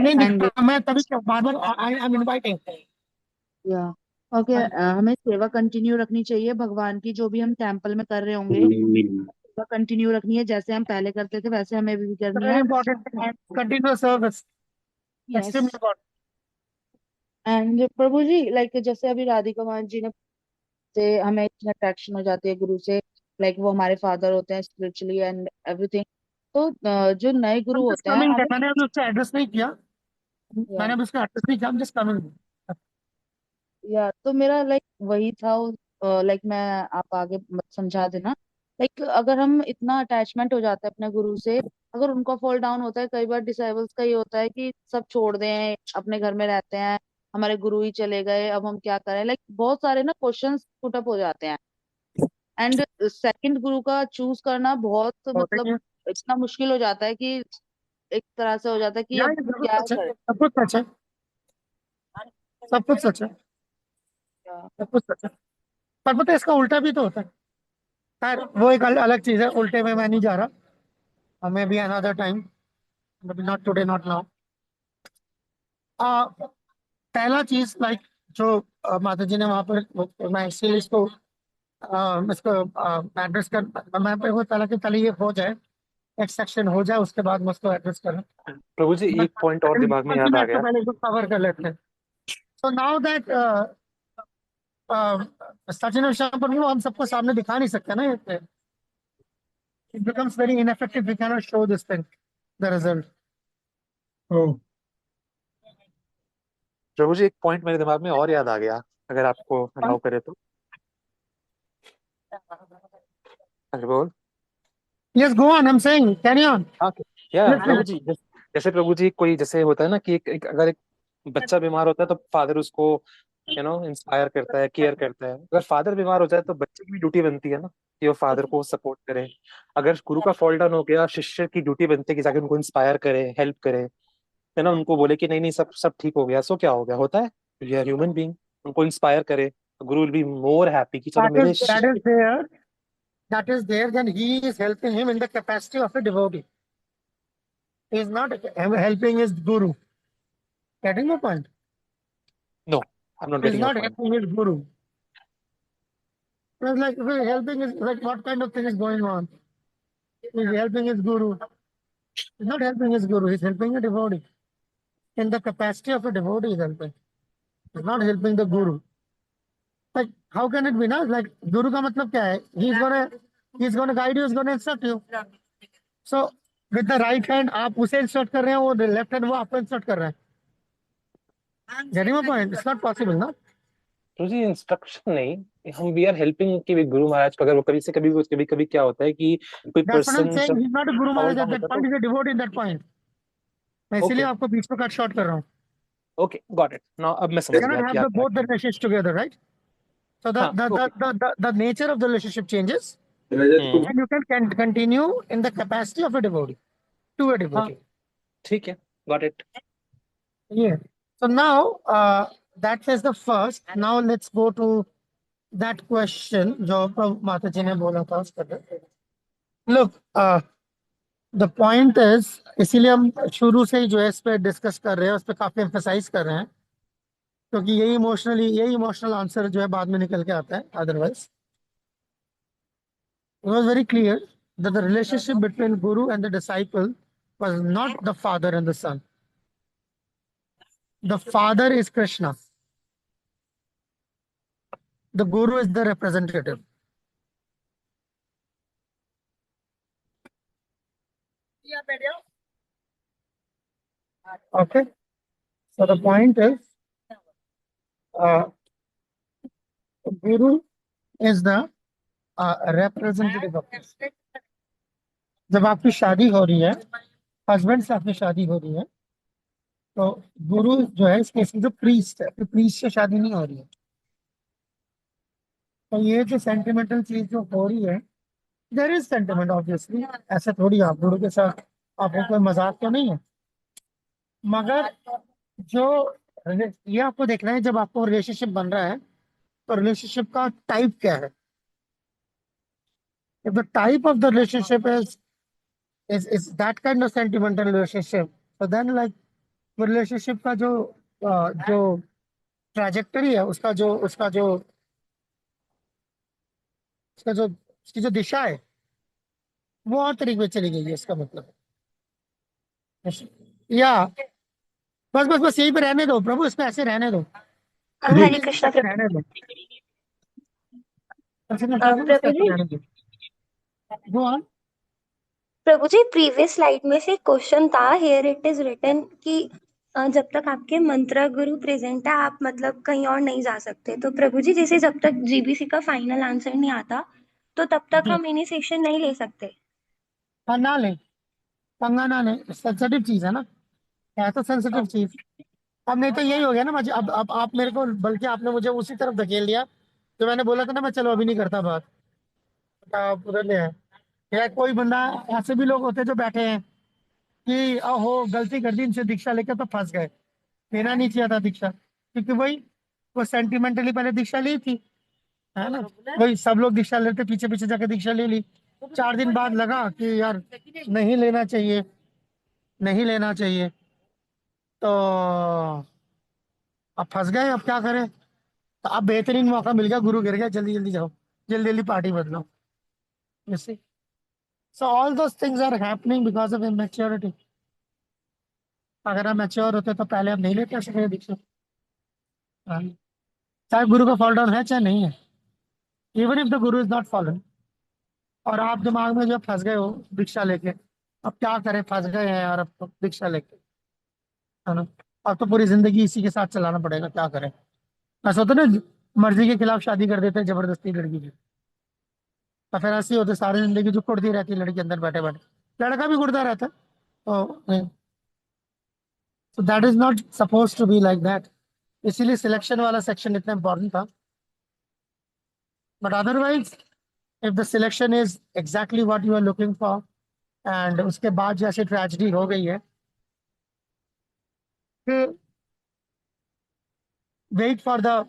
नहीं And- दिखा, मैं तभी बार-बार आई एम इनवाइटिंग या ओके, हमें सेवा कंटिन्यू रखनी चाहिए भगवान की, जो भी हम टेम्पल में कर रहे होंगे सेवा कंटिन्यू रखनी है, जैसे हम पहले करते थे वैसे हमें भी करनी वेरी है। Important continuous service extremely important. And Prabhu ji like जैसे अभी राधिका मान जी ने से हमें इतनी अट्रैक्शन हो जाती है गुरु से, लाइक वो हमारे फादर होते हैं स्पिरिचुअली एंड एवरीथिंग। तो जो नए गुरु होते हैं मैंने अभी उसका एड्रेस नहीं किया, मैंने अभी उसका एड्रेस नहीं किया, जस्ट कमिंग। या तो मेरा लाइक वही था, लाइक मैं आप आगे समझा देना। लाइक अगर हम इतना अटैचमेंट हो जाता है अपने गुरु से, अगर उनका फॉल डाउन होता है, कई बार डिसाइबल्स का ये होता है कि सब छोड़ दें, अपने घर में रहते हैं, हमारे गुरु ही चले गए, अब हम क्या करें, लाइक बहुत सारे ना क्वेश्चंस पुट अप हो जाते हैं। एंड सेकंड गुरु का चूज करना बहुत मतलब इतना मुश्किल हो जाता है कि एक तरह से हो जाता है कि अब क्या करें। सब कुछ सच है, सब कुछ सच है, सब कुछ सच है, पर पता है इसका उल्टा भी तो होता है। खैर वो एक अलग चीज है, उल्टे में मैं नहीं जा रहा, हमें भी another time, not today not now. पहला चीज लाइक जो माता जी ने वहां पर, मैं इसलिए इसको एड्रेस कर, मैं पे वो पहला कि पहले ये हो जाए, एक सेक्शन हो जाए, उसके बाद मैं उसको एड्रेस करूँ। प्रभु जी एक पॉइंट और दिमाग में याद आ गया। पहले इसको कवर कर लेते हैं। सो नाउ दैट सचिन और श्याम पर हम सबको सामने दिखा नहीं सकते ना, it becomes very ineffective, we cannot show this thing, the result. प्रभु जी एक पॉइंट मेरे दिमाग में और याद आ गया, अगर आपको अलाउ करे तो। अरे बोल। Yes, go on, I'm saying, carry on. Prabhu जी जैसे प्रभु जी कोई जैसे होता है ना कि अगर एक बच्चा बीमार होता है तो फादर उसको इंस्पायर करता है, केयर करता है। अगर फादर बीमार हो जाए तो बच्चे की भी ड्यूटी बनती है ना कि वो फादर को सपोर्ट करे। अगर गुरु का फॉल डाउन हो गया, शिष्य की ड्यूटी बनती है कि जाके उनको इंस्पायर करे, हेल्प करे, है ना, उनको बोले कि नहीं नहीं सब ठीक हो गया। सो क्या हो गया, होता है, वी आर ह्यूमन बीइंग, उनको इंस्पायर करे, गुरु विल बी मोर हैप्पी कि चलो मेरे that is there, then he is helping him in the capacity of a devotee. He is not helping his guru. Getting my point? No, I'm not getting your point. He is not point. helping his guru. It's like helping is like what kind of thing is going on? He is helping his guru. He is not helping his guru. He is helping a devotee. In the capacity of a devotee, he is helping. He is not helping the guru. Like how can it be now? Like guru का मतलब क्या है? He is gonna guide you. He is gonna instruct you. So with the right hand आप उसे instruct कर रहे हैं, वो left hand वो आपको instruct कर रहा है. Getting my point? It's not possible, ना? तो जी इंस्ट्रक्शन नहीं, हम वी आर हेल्पिंग कि गुरु महाराज को, अगर वो कभी क्या होता है कि कोई person, he's not a guru Maharaj at that point, he's a devotee in that point. मैं इसीलिए आपको बीच में कट शॉर्ट कर रहा हूँ. Okay, got it. Now अब मैं समझ गया कि आप both the relationships together, right? So the nature of the relationship changes, and you can continue in the capacity of a devotee to a devotee. ठीक है, got it. Yeah. So now that is the first. Now let's go to that question जो माता जी ने बोला था उस पर. Look, the point is, इसीलिए हम शुरू से ही जो है इस पे डिस्कस कर रहे हैं, उस पे काफी एम्फसाइज कर रहे हैं क्योंकि यही इमोशनल आंसर जो है बाद में निकल के आता है, otherwise it was very clear that the relationship between guru and the disciple was not the father and the son. The father is Krishna. The guru is the representative. Okay. So the point is, guru is the representative of Krishna. जब आपकी शादी हो रही है, husband से आपकी शादी हो रही है, तो गुरु जो है इस केस में जो प्रीस्ट है, प्रीस्ट से शादी नहीं हो रही है। तो ये जो सेंटिमेंटल चीज जो हो रही है, देयर इज सेंटिमेंट ऑब्वियसली, ऐसा थोड़ी आप गुरु के साथ आपको कोई मजाक तो नहीं है, मगर जो ये आपको देखना है जब आपको रिलेशनशिप बन रहा है तो रिलेशनशिप का टाइप क्या है। If the type of the relationship is that kind of sentimental relationship, तो देन लाइक रिलेशनशिप का जो ट्रैजेक्टरी है, उसकी जो दिशा है वो और तरीके से चली गई है, इसका मतलब या बस यहीं पे रहने दो प्रभु, इसमें ऐसे रहने दो प्रभु, हरे प्लीज कृष्णा ऐसे प्रभु। रहने दो, ऐसे ना प्रभु, बस प्रभु ऐसे जी, रहने दो। Go on. Prabhu ji, previous slide में से क्वेश्चन था, हियर इट इज रिटन कि जब तक आपके मंत्र गुरु प्रेजेंट है आप मतलब कहीं और नहीं जा सकते। तो प्रभु जी जैसे जब तक जीबीसी का फाइनल आंसर नहीं आता तो तब तक जी हम इनिशिएशन नहीं ले सकते। हाँ, ना ले, पंगा ना ले, सेंसिटिव चीज है ना, है तो सेंसिटिव चीज। अब नहीं तो यही हो गया ना, मुझे अब आप मेरे को, बल्कि आपने मुझे उसी तरफ धकेल दिया जो मैंने बोला था ना, मैं चलो अभी नहीं करता बात, आप उधर ले आए। या कोई बंदा, ऐसे भी लोग होते हैं जो बैठे हैं कि अहो गलती कर दी, इनसे दीक्षा लेकर तो फंस गए, लेना नहीं चाहिए था दीक्षा, क्योंकि वही वो सेंटिमेंटली पहले दीक्षा ली थी, है ना, वही सब लोग दीक्षा लेते, पीछे पीछे जाकर दीक्षा ले ली, 4 दिन बाद लगा कि यार नहीं लेना चाहिए, नहीं लेना चाहिए, तो अब फंस गए, अब क्या करें। तो अब बेहतरीन मौका मिल गया, गुरु गिर गया, जल्दी जल्दी जाओ, जल्दी जल्दी पार्टी बदलो। You see? So all those things are happening because of immaturity. अगर हम मैच्योर होते तो पहले हम नहीं लेते ऐसे दीक्षा, हाँ। चाहे गुरु का फॉल डाउन है चाहे नहीं है, even if the Guru is not fallen, और आप दिमाग में जब फंस गए हो दीक्षा लेके, अब क्या करें, फंस गए हैं यार, अब तो दीक्षा लेके, है ना, अब तो पूरी जिंदगी इसी के साथ चलाना पड़ेगा, क्या करें। ऐसा होता है ना, मर्जी के खिलाफ शादी कर देते हैं जबरदस्ती लड़की की, तो फिर ऐसी होते सारी जिंदगी जो कुड़ती रहती है लड़की अंदर बैठे बैठे, लड़का भी कुड़ता रहता है, तो that is not suppose to be like that. इसीलिए सिलेक्शन वाला सेक्शन इतना इंपॉर्टेंट था, but otherwise if the selection is exactly what you are looking for, and उसके बाद जैसे ट्रेजेडी हो गई है, फिर wait for the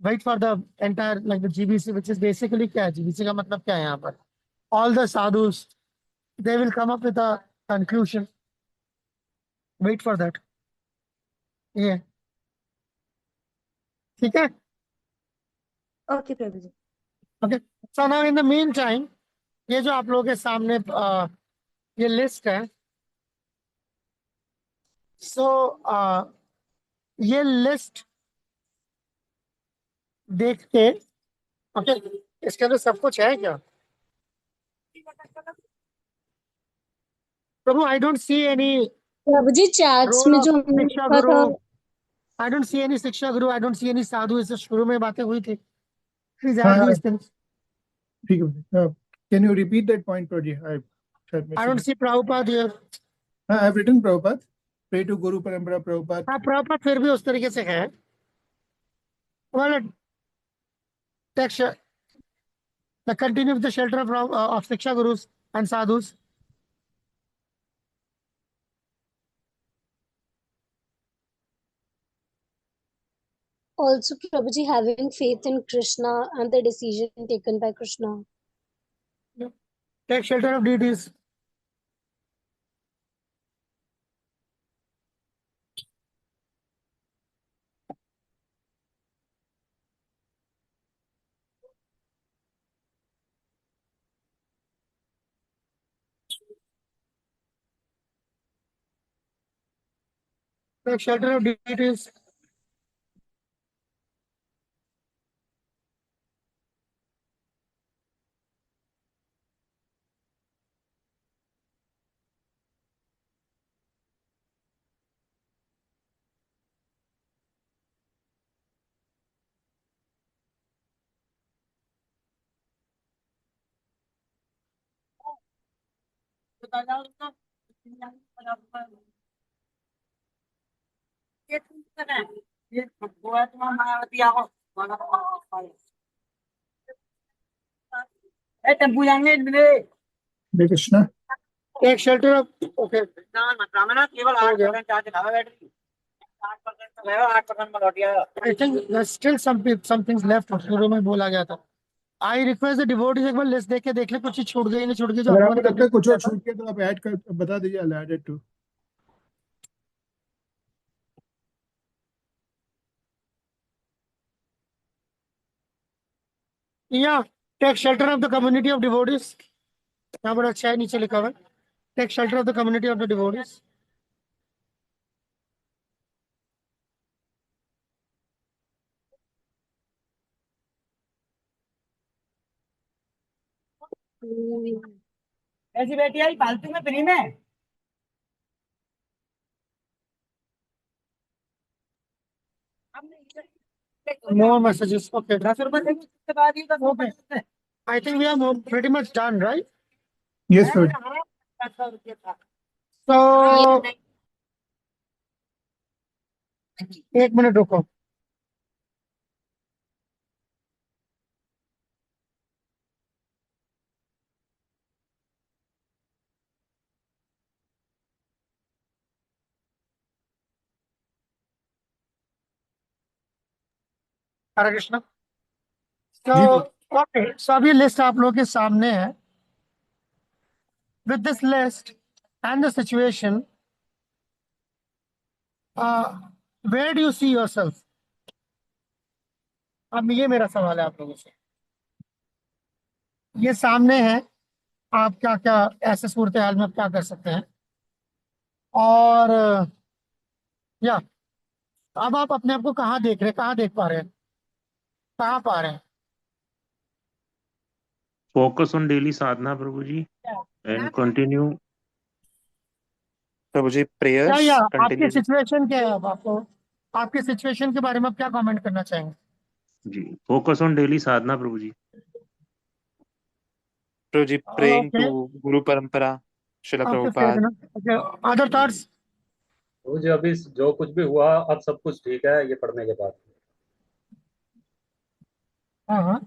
wait for the entire like the GBC, which is basically क्या है, जीबीसी का मतलब क्या है यहाँ पर, all the sadhus they will come up with a conclusion, wait for that, ये ठीक है। Okay Prabhu ji. Okay, so now in the meantime, ये जो आप लोगों के सामने ये लिस्ट है, सो ये लिस्ट देख के, ओके, इसके अंदर सब कुछ है क्या Prabhu? I don't see any Prabhu ji chats role में ऑफ जो हमने शिक्षा लिखा गुरु, था, आई डोंट सी एनी शिक्षा गुरु, आई डोंट सी एनी साधु, इससे शुरू में बातें हुई थी, प्लीज ऐड हाँ दीज थिंग्स। ठीक है, can you repeat that point Prabhuji? I शायद I miss don't it. See Prabhupada here. हाँ, I have written Prabhupada, pray to guru parampara Prabhupada. हाँ, प्रभुपाद फिर भी उस तरीके से है, well, text the continue with the shelter of शिक्षा gurus and sadhus. also Prabhu ji having faith in Krishna and the decision taken by Krishna. Take shelter of deities. Take shelter of deities. Hare Krishna. Take shelter of. Okay. हो गया। I think there's still some things left. शुरू में बोला गया था। I request the devotees एक बार list देख के देख ले, कुछ छूट गई नहीं छूट गई जो अगर हम आपको लोगों ने लगता है कुछ और complete किया था। छूट गया तो आप ऐड कर बता दीजिए, I'll add it too. Yeah, take shelter of the community of devotees. यहाँ पर अच्छा है नीचे लिखा हुआ है। Take shelter of the community of the devotees. ऐसी बेटी आई फालतू में फ्री में। More messages. Okay. 10 रुपए देंगे उसके बाद ही 10 रुपए Okay. I think we are pretty much done, right? Yes, sir. 10 रुपए था। So एक मिनट रुको। हरे कृष्णा। Okay, so अभी लिस्ट आप लोगों के सामने है। With this list and the situation, where do you see yourself? अब ये मेरा सवाल है आप लोगों से। ये सामने है, आप क्या क्या ऐसे सूरत हाल में आप क्या कर सकते हैं, और या अब आप अपने आप को कहाँ देख रहे हैं, कहाँ देख पा रहे हैं, कहाँ पा रहे हैं? Focus on daily sadhana, Prabhuji, and continue. प्रभु जी या प्रेयर्स आपकी कंटिन्यू। सिचुएशन क्या है? अब आपको आपकी सिचुएशन के बारे में आप क्या कमेंट करना चाहेंगे? जी, focus on daily sadhana, Prabhuji. Prabhu ji praying Okay. To guru parampara Shila Okay, Prabhupada. fair enough. Okay, other thoughts? तो जी अभी जो कुछ भी हुआ अब सब कुछ ठीक है ये पढ़ने के बाद। हाँ हाँ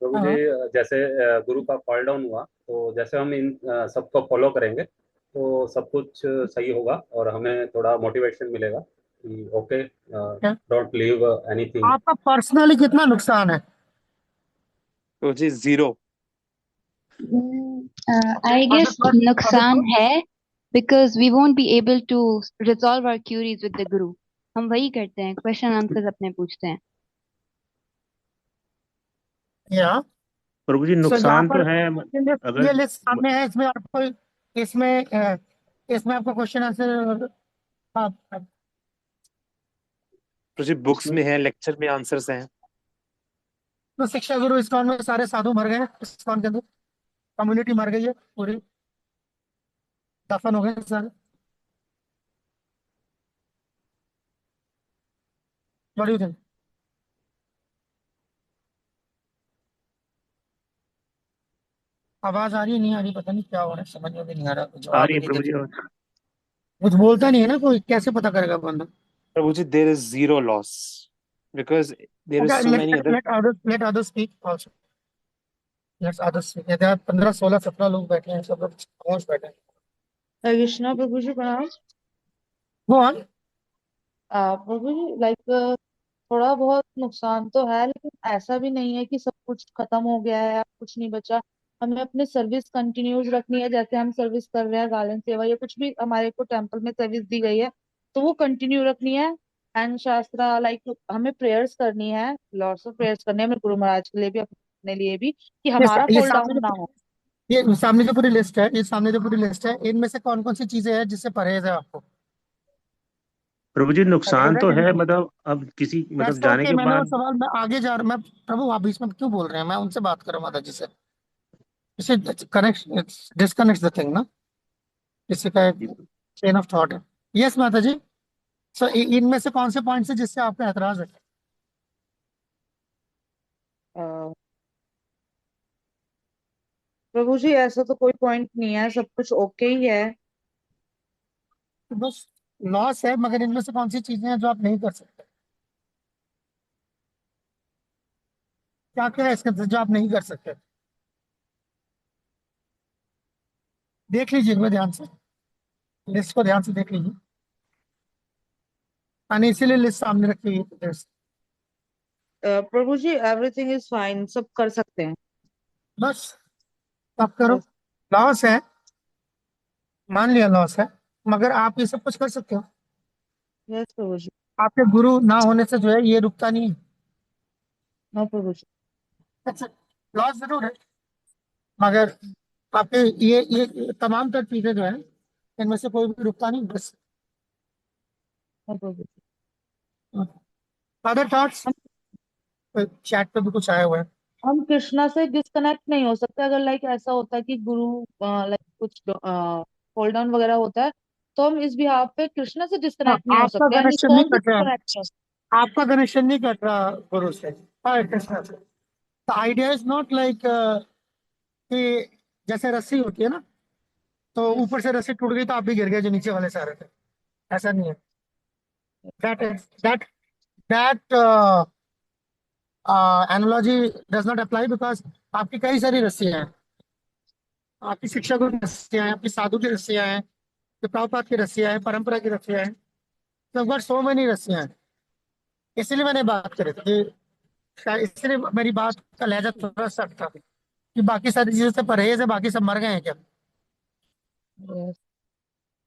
प्रभु जी जैसे गुरु का फॉल डाउन हुआ तो जैसे हम इन सबको फॉलो करेंगे तो सब कुछ सही होगा और हमें थोड़ा मोटिवेशन मिलेगा कि ओके डोंट लीव एनीथिंग। आपका पर्सनली कितना नुकसान है? प्रभु जी 0। I guess नुकसान है because we won't be able to resolve our queries with the guru. हम वही करते हैं, क्वेश्चन आंसर्स अपने पूछते हैं। या प्रभु जी So, यहाँ नुकसान पर तो है ये अगर लिस्ट सामने है, इसमें आपको इसमें आपको क्वेश्चन आंसर प्रभु जी बुक्स में है, लेक्चर में आंसर्स हैं। तो शिक्षा गुरु इस्कॉन में सारे साधु मर गए हैं, इस्कॉन के अंदर कम्युनिटी मर गई है, पूरी दफन हो गए सारे। What do you think? आवाज आ रही है नहीं आ रही, पता नहीं क्या हो रहा है, समझ में भी नहीं आ रहा, कुछ आ जवाब रही ही है नहीं प्रभु जी। देते, कुछ बोलता नहीं है ना कोई, कैसे पता करेगा बंदा? Prabhu ji there is 0 loss because there is Okay, so many other. let others speak also. Let others speak. ये 15 16 17 लोग बैठे हैं, सब लोग खामोश बैठे हैं। हरे कृष्णा प्रभु जी प्रणाम। Go on. Prabhu ji like थोड़ा बहुत नुकसान तो है लेकिन ऐसा भी नहीं है कि सब कुछ खत्म हो गया है, अब कुछ नहीं बचा। हमें अपनी सर्विस कंटिन्यूज रखनी है, जैसे हम सर्विस कर रहे हैं गार्डन सेवा या कुछ भी हमारे को टेम्पल में सर्विस दी गई है तो वो कंटिन्यू रखनी है। एंड शास्त्रा लाइक हमें प्रेयर्स करनी है, लॉट्स ऑफ प्रेयर्स करनी है, अपने गुरु महाराज के लिए भी अपने लिए भी, कि हमारा ये फॉल सामने डाउन ना हो। ये सामने जो पूरी लिस्ट है, ये सामने जो पूरी लिस्ट है, इनमें से कौन कौन सी चीजें हैं जिससे परहेज है आपको? प्रभु जी नुकसान तो Correct? है, मतलब अब किसी मतलब That's जाने okay, के मैंने वो बाद सवाल मैं आगे जा रहा मैं प्रभु आप बीच में क्यों बोल रहे हैं, मैं उनसे बात कर रहा हूँ माता जी से। इसे कनेक्ट डिस्कनेक्ट द थिंग ना, किसी का चेन ऑफ थॉट है। यस माता जी। सो इनमें से कौन से पॉइंट्स है जिससे आपका एतराज है? अ, प्रभु जी ऐसा तो कोई पॉइंट नहीं है, सब कुछ ओके ही है। तो बस लॉस है, मगर इनमें से कौन सी चीजें हैं जो आप नहीं कर सकते? क्या क्या है इसके अंदर जो आप नहीं कर सकते? देख लीजिए एक बार ध्यान से, लिस्ट को ध्यान से देख लीजिए। मैंने इसीलिए लिस्ट सामने रखी हुई है। प्रभु जी एवरीथिंग इज फाइन, सब कर सकते हैं। बस आप करो। यस लॉस है, मान लिया लॉस है, मगर आप ये सब कुछ कर सकते हो। यस प्रभु जी। आपके गुरु ना होने से जो है ये रुकता नहीं है। नो प्रभु जी। लॉस जरूर है, मगर आपके ये तमाम तर चीजें जो है इनमें से कोई भी रुकता नहीं बस। No Prabhu ji. Other thoughts? Chat पे भी कुछ आए हुए हैं। हम कृष्णा से डिस्कनेक्ट नहीं हो सकते। अगर लाइक ऐसा होता है कि गुरु लाइक कुछ होल्ड डाउन वगैरह होता है, तो हम इस बिहाफ पे कृष्णा से हाँ, डिस्कनेक्ट नहीं हो आपका सकते एंड कनेक्शन नहीं इस्कॉन से कट रहा, डिस्कनेक्ट। आपका कनेक्शन नहीं कट रहा गुरु से, हाँ, कृष्णा से। The idea is not like कि जैसे रस्सी होती है ना, तो ऊपर से रस्सी टूट गई तो आप भी गिर गए जो नीचे वाले सारे थे, ऐसा नहीं है। That that that analogy does not apply because आपकी कई सारी रस्सियां हैं। आपकी शिक्षकों की रस्सियां हैं, आपकी साधु की रस्सियां हैं, फिर प्रभुपाद की रस्सियां हैं, परंपरा की रस्सियां हैं। तो अगर 100 में नहीं रस्सियां हैं, इसलिए मैंने बात करी थी कि इसलिए मेरी बात का लहजा थोड़ा सख्त था कि बाकी सारी चीजों से परहेज है, बाकी सब मर गए हैं क्या,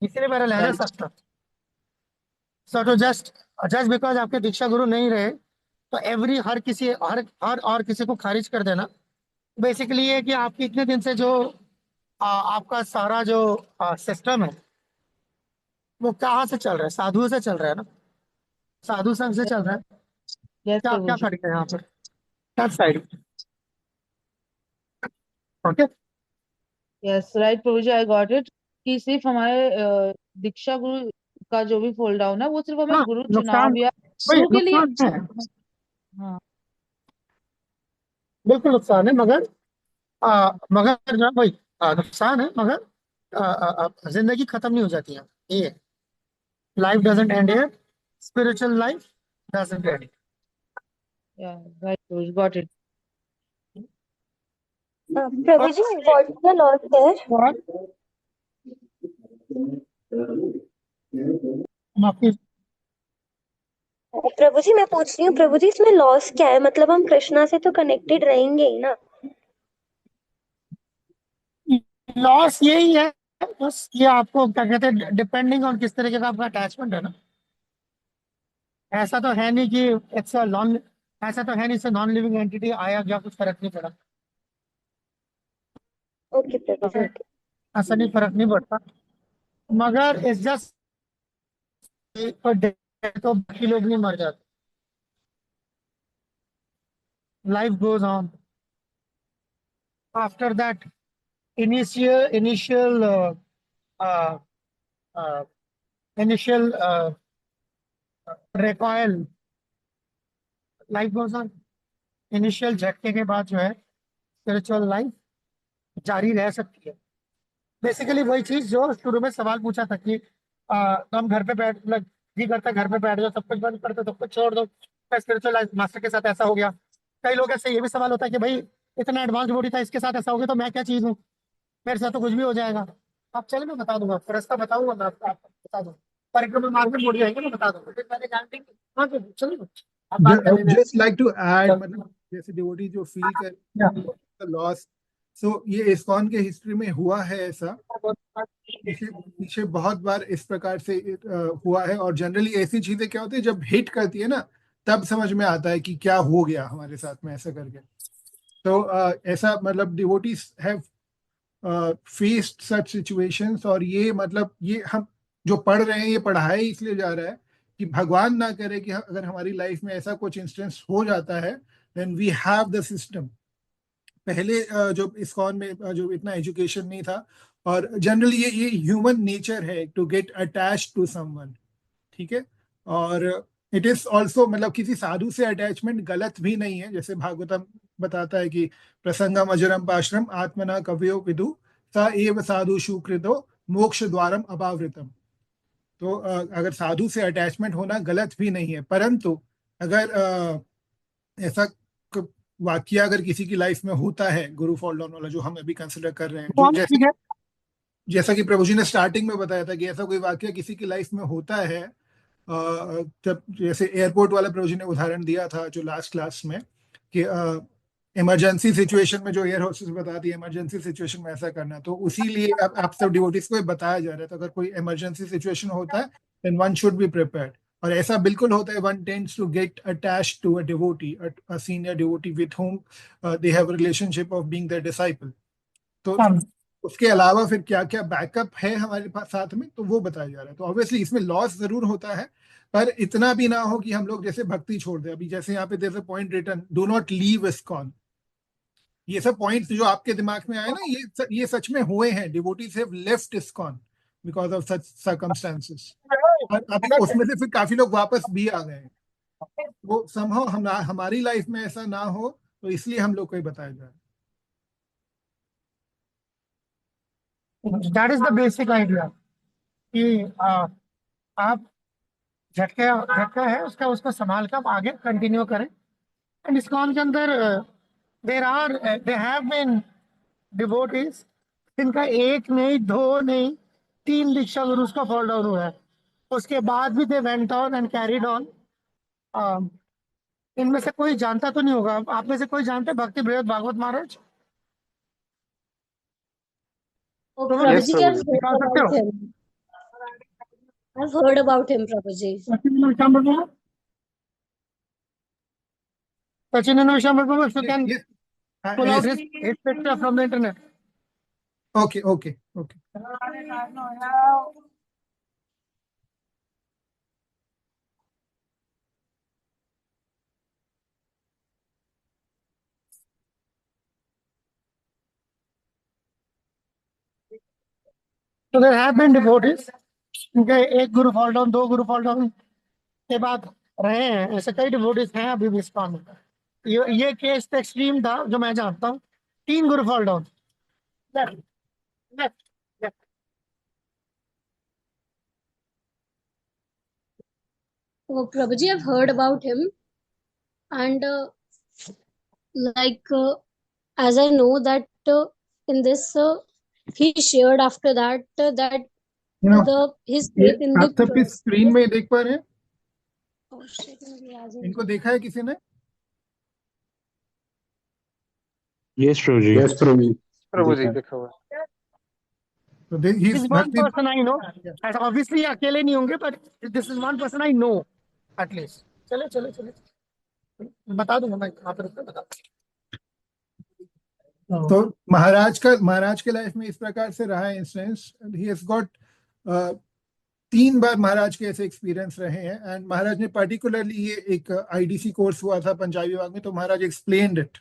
इसलिए मेरा लहजा सख्त था। सो टू जस्ट जस्ट बिकॉज आपके दीक्षा गुरु नहीं रहे तो हर किसी हर और किसी को खारिज कर देना बेसिकली ये है कि आपकी इतने दिन से जो आपका सारा जो सिस्टम है वो कहाँ से चल रहा है? साधुओं से चल रहा है ना, साधु संघ से चल रहा है। यस क्या प्रभु क्या जी। खड़ी है यहाँ पर? That side. Okay, yes right Prabhu ji, I got it. कि सिर्फ हमारे दीक्षा गुरु का जो भी फोल्ड डाउन है वो सिर्फ हमें हाँ, गुरु नुकसान, चुनाव या वही गुरु के लिए। नुकसान है, हाँ बिल्कुल नुकसान है, मगर जो है वही नुकसान है, मगर जिंदगी खत्म नहीं हो जाती है। ये life doesn't end here, spiritual life doesn't end. Yeah right Prabhu ji, got it. Prabhu ji what's the loss there? माफी, प्रभु जी मैं पूछ रही हूँ प्रभु जी इसमें लॉस क्या है? मतलब हम कृष्णा से तो कनेक्टेड रहेंगे ही ना। लॉस यही है, बस ये आपको क्या कहते हैं, डिपेंडिंग ऑन किस तरीके का आपका अटैचमेंट है ना। ऐसा तो है नहीं कि इट्स अ नॉन ऐसा तो है नहीं से नॉन लिविंग एंटिटी आया गया कुछ फर्क नहीं पड़ा। ओके प्रभु जी। ऐसा नहीं, फर्क नहीं पड़ता, मगर इट्स जस्ट तो बाकी लोग नहीं मर जाते, life goes on after that initial initial recoil, life goes on. Initial झटके के बाद जो है स्पिरिचुअल लाइफ जारी रह सकती है। बेसिकली वही चीज जो शुरू में सवाल पूछा था कि तो हम घर पे बैठ मतलब जी करता घर पे बैठ जाओ, सब कुछ बंद कर दो, सब कुछ छोड़ दो, स्पिरिचुअल लाइफ मास्टर के साथ ऐसा हो गया। कई लोग ऐसे ये भी सवाल होता है कि भाई इतना एडवांस बॉडी था, इसके साथ ऐसा हो गया तो मैं क्या चीज हूँ, मेरे साथ तो कुछ भी हो जाएगा। आप चले, मैं बता दूंगा, रास्ता बताऊंगा मैं आपको बता दूंगा, परिक्रमा मार्ग में बॉडी आएंगे, मैं बता दूंगा, फिर पहले जानते हैं हाँ तो चलो आप बात कर लेना। जस्ट लाइक टू ऐड, मतलब जैसे डिवोटी जो फील कर लॉस, सो ये इस्कॉन के हिस्ट्री में हुआ है ऐसा, पीछे पीछे बहुत बार इस प्रकार से हुआ है। और जनरली ऐसी चीजें क्या होती है जब हिट करती है ना, तब समझ में आता है कि क्या हो गया हमारे साथ में ऐसा करके। तो ऐसा मतलब devotees have faced such situations. और ये मतलब ये हम जो पढ़ रहे हैं ये पढ़ाया इसलिए जा रहा है कि भगवान ना करे कि अगर हमारी लाइफ में ऐसा कुछ इंस्टेंस हो जाता है, then we have the system. पहले जो इस्कॉन में जो इतना एजुकेशन नहीं था, और जनरली ये ह्यूमन नेचर है to get attach to someone, ठीक है। और इट इज ऑल्सो, मतलब किसी साधु से अटैचमेंट गलत भी नहीं है। जैसे भागवतम बताता है कि प्रसंगम अजरम पाश्रम आत्मना कवयो विदु स एव साधु शुकृतो मोक्ष द्वारम अपावृतम। तो अगर साधु से अटैचमेंट होना गलत भी नहीं है, परंतु अगर ऐसा वाक्य अगर किसी की लाइफ में होता है, गुरु फॉल डाउन वाला जो हम अभी कंसिडर कर रहे हैं, जो जैसा कि प्रभु जी ने स्टार्टिंग में बताया था कि ऐसा कोई वाक्य किसी की लाइफ में होता है, जब जैसे एयरपोर्ट वाला प्रभु जी ने उदाहरण दिया था जो लास्ट क्लास में, कि इमरजेंसी सिचुएशन में जो एयर होस्टेस बताती है इमरजेंसी सिचुएशन में ऐसा करना, तो उसी लिए आप सब डिवोटीज को बताया जा रहा है। तो अगर कोई इमरजेंसी सिचुएशन होता है then one should be prepared, और ऐसा बिल्कुल होता है, one tends to get attached to a devotee, a senior devotee with whom they have relationship of being their disciple. तो उसके अलावा फिर क्या क्या बैकअप है हमारे पास साथ में, तो वो बताया जा रहा है। तो ऑब्वियसली इसमें लॉस जरूर होता है, पर इतना भी ना हो कि हम लोग जैसे भक्ति छोड़ दें। अभी जैसे यहाँ पे there is a point written, do not leave ISKCON. ये सब पॉइंट्स जो आपके दिमाग में आए ना, ये सच में हुए हैं। Devotees have left ISKCON because of such circumstances, और अभी उसमें से फिर काफी लोग वापस भी आ गए हैं। वो समहाउ हमारी लाइफ में ऐसा ना हो, तो इसलिए हम लोग को ये बताया जा रहा है। That is the basic idea कि आप झटका है उसको संभाल कर आगे कंटिन्यू करें। एंड इस्कॉन के अंदर दे हैव बीन डिवोटीज जिनका एक नहीं, दो नहीं, 3 दीक्षा गुरु का फॉल डाउन हुआ है। उसके बाद भी they went on and carried on. इनमें से कोई जानता तो नहीं होगा, आप में से कोई जानते भक्ति बृहद भागवत महाराज? Prabhuji, I've heard about him, Prabhuji. Sachin and Vishambhar Prabhu, if you can pull out his picture from the internet. Okay. So there have been devotees, उनके एक गुरु फॉल डाउन, 2 गुरु फॉल डाउन के बाद रहे हैं। ऐसे कई डिवोटीज हैं अभी भी इस्कॉन में। ये केस तो एक्सट्रीम था जो मैं जानता हूँ, 3 गुरु fall down. Oh, Prabhuji, I've heard about him, and as I know that in this he shared after that that his faith in आप the सबकी स्क्रीन में देख पा रहे हैं? Oh shit, maybe as in इनको देखा है किसी ने? यस प्रभु जी। यस प्रभु जी देखा हुआ। So he's This is one person I know. Obviously अकेले नहीं होंगे, but this is one person I know at least. चले बता दूंगा मैं यहाँ पर बता। तो महाराज के लाइफ में इस प्रकार से रहा है इंसिडेंस। ही हैज गॉट 3 बार महाराज के ऐसे एक्सपीरियंस रहे हैं। एंड महाराज ने पर्टिकुलरली ये एक आईडीसी कोर्स हुआ था पंजाबी विभाग में, तो महाराज एक्सप्लेन्ड इट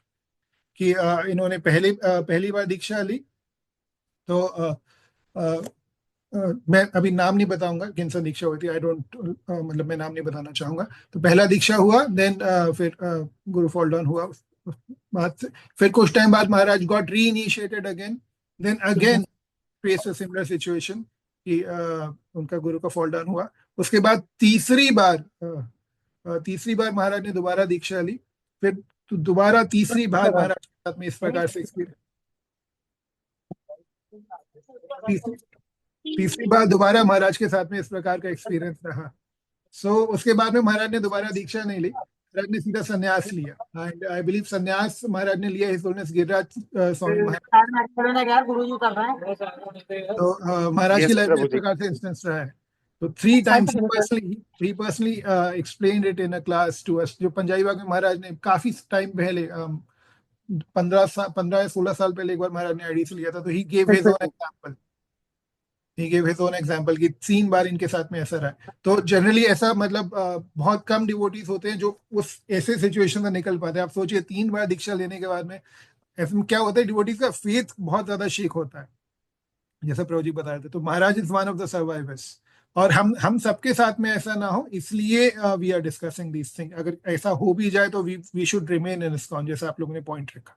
कि इन्होंने पहली बार दीक्षा ली। तो मैं अभी नाम नहीं बताऊंगा किन सा दीक्षा हुई थी, आई डोंट मतलब मैं नाम नहीं बताना चाहूंगा। तो पहला दीक्षा हुआ, देन फिर गुरु फॉल डाउन हुआ। बाद से फिर कुछ टाइम बाद महाराज got reinitiated again, then again face a similar situation कि उनका गुरु का फॉल डाउन हुआ। उसके बाद तीसरी बार महाराज ने दोबारा दीक्षा ली। फिर तो दोबारा तीसरी बार महाराज के साथ में इस प्रकार से एक्सपीरियंस, तीसरी बार दोबारा महाराज के साथ में इस प्रकार का एक्सपीरियंस रहा। सो उसके बाद में महाराज ने दोबारा दीक्षा नहीं ली, महाराज ने सीधा संन्यास लिया। एंड आई बिलीव संन्यास महाराज ने लिया हिज होलीनेस गिरिराज स्वामी महाराज। गुरुजी कर रहे हैं। तो महाराज की लाइफ में इस प्रकार से इंस्टेंस रहा है। तो 3 times he personally explained it in a class to us, जो पंजाबी बाग में महाराज ने काफी टाइम पहले 15 या 16 साल पहले एक बार महाराज ने आईडीसी लिया था। तो he gave his own example he gave his own example कि 3 बार इनके साथ में ऐसा रहा है। तो जनरली ऐसा मतलब बहुत कम डिवोटीज होते हैं जो उस ऐसे सिचुएशन से निकल पाते हैं। आप सोचिए 3 बार दीक्षा लेने के बाद में ऐसे में क्या होता है, डिवोटीज का फेथ बहुत ज्यादा शेक होता है, जैसा प्रभु जी बता रहे थे। तो महाराज is one of the survivors, और हम सबके साथ में ऐसा ना हो, इसलिए we are discussing this thing. अगर ऐसा हो भी जाए तो we should remain in ISKCON, जैसा आप लोगों ने पॉइंट रखा।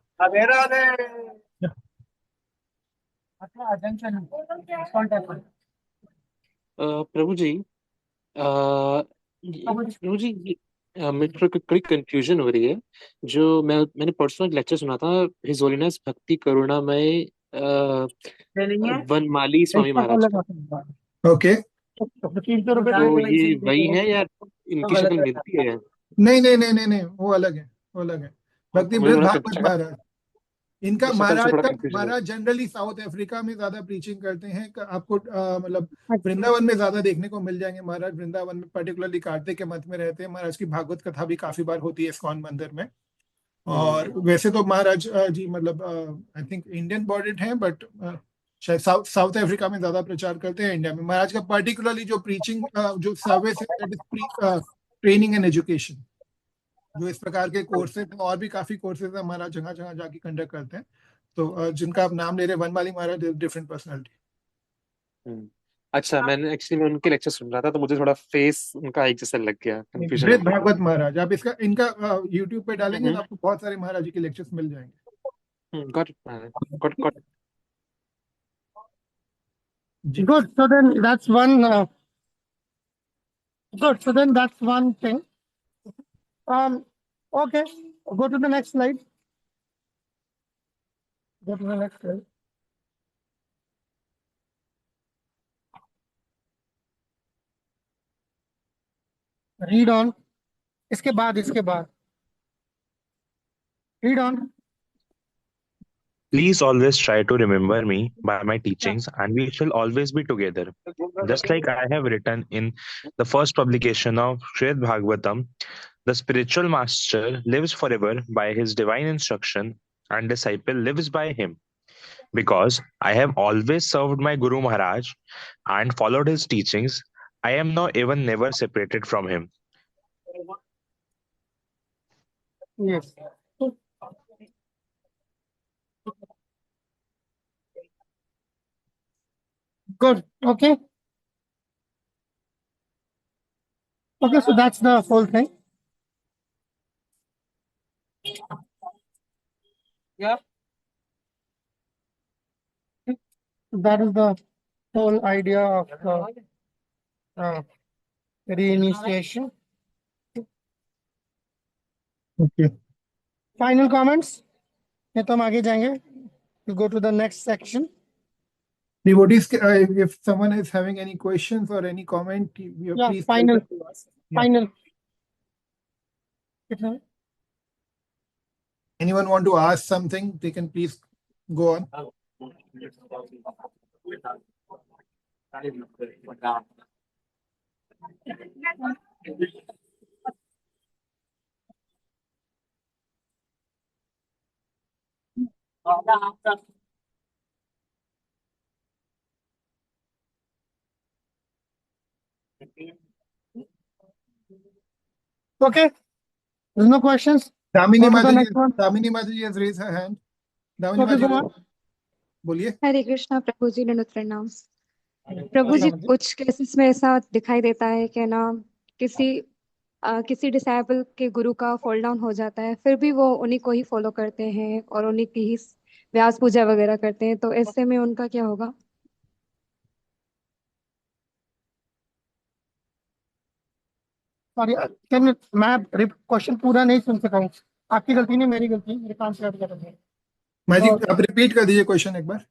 प्रभु जी प्रभु जी मेरे को कड़ी कंफ्यूजन हो रही है। जो मैंने परसों एक लेक्चर सुना था, हिज होलीनेस भक्ति करुणामय वनमाली स्वामी महाराज का। ओके, तो ये वही है या इनकी शक्ल मिलती है? नहीं नहीं नहीं नहीं नहीं, वो अलग है, वो अलग है। भक्ति मुझे थोड़ा भागवत महाराज, इनका शक्ल से महाराज थोड़ा का कंफ्यूजन है। महाराज जनरली साउथ अफ्रीका में ज्यादा प्रीचिंग करते हैं। आपको मतलब वृंदावन में ज्यादा देखने को मिल जाएंगे। महाराज वृंदावन में पर्टिकुलरली कार्तिक के मत में रहते हैं। महाराज की भागवत कथा भी काफी बार होती है इस्कॉन मंदिर में। और वैसे तो महाराज जी मतलब आई थिंक इंडियन बॉर्डेड हैं, बट शायद साउथ अफ्रीका में ज्यादा प्रचार करते हैं। इंडिया में महाराज का पर्टिकुलरली जो प्रीचिंग जो सर्विस है, that is training and education. जो इस प्रकार के कोर्सेज हैं, और भी काफी कोर्सेज है, महाराज जगह जगह जाके कंडक्ट करते हैं। तो जिनका आप नाम ले रहे हैं वनमाली महाराज, डिफरेंट पर्सनालिटी। अच्छा, मैं उनके लेक्चर सुन रहा था तो मुझे थोड़ा फेस उनका एक जैसा लग गया, कंफ्यूजन हो वृद्ध गया। भागवत महाराज, आप इनका यूट्यूब पे डालेंगे तो आपको बहुत सारे महाराज जी के लेक्चर्स मिल जाएंगे। Got got Good. So then that's one. Good. So then that's one thing. Okay. Go to the next slide. Go to the next slide. Read on. इसके बाद read on. Please always try to remember me by my teachings, and we shall always be together. Just like I have written in the first publication of Srimad Bhagavatam, the spiritual master lives forever by his divine instruction, and disciple lives by him. Because I have always served my Guru Maharaj and followed his teachings, I am now even never separated from him. Yes. Good. Okay. Okay, so that's the whole thing. Yeah. That is the whole idea of the reinitiation. Okay. Final comments? ये तो हम आगे जाएंगे. We go to the next section. Devotees, if someone is having any questions or any comment, please. Final. Yeah. Final. Anyone want to ask something, they can please go on. Okay. There's no questions. Damini Go to the next one. Mataji has raised her hand. Damini Okay, go Mataji, on. बोलिए। हरे कृष्णा प्रभु जी, दंडवत प्रणाम। प्रभु जी, कुछ cases में ऐसा दिखाई देता है कि ना किसी डिसाइबल के गुरु का फॉल डाउन हो जाता है, फिर भी वो उन्हीं को ही फॉलो करते हैं और उन्हीं की ही व्यास पूजा वगैरह करते हैं, तो ऐसे में उनका क्या होगा? सॉरी, मैं क्वेश्चन पूरा नहीं सुन सका हूँ। आपकी गलती नहीं, मेरी गलती, मेरे काम से हट गया। मैजिक, आप रिपीट कर दीजिए क्वेश्चन एक बार।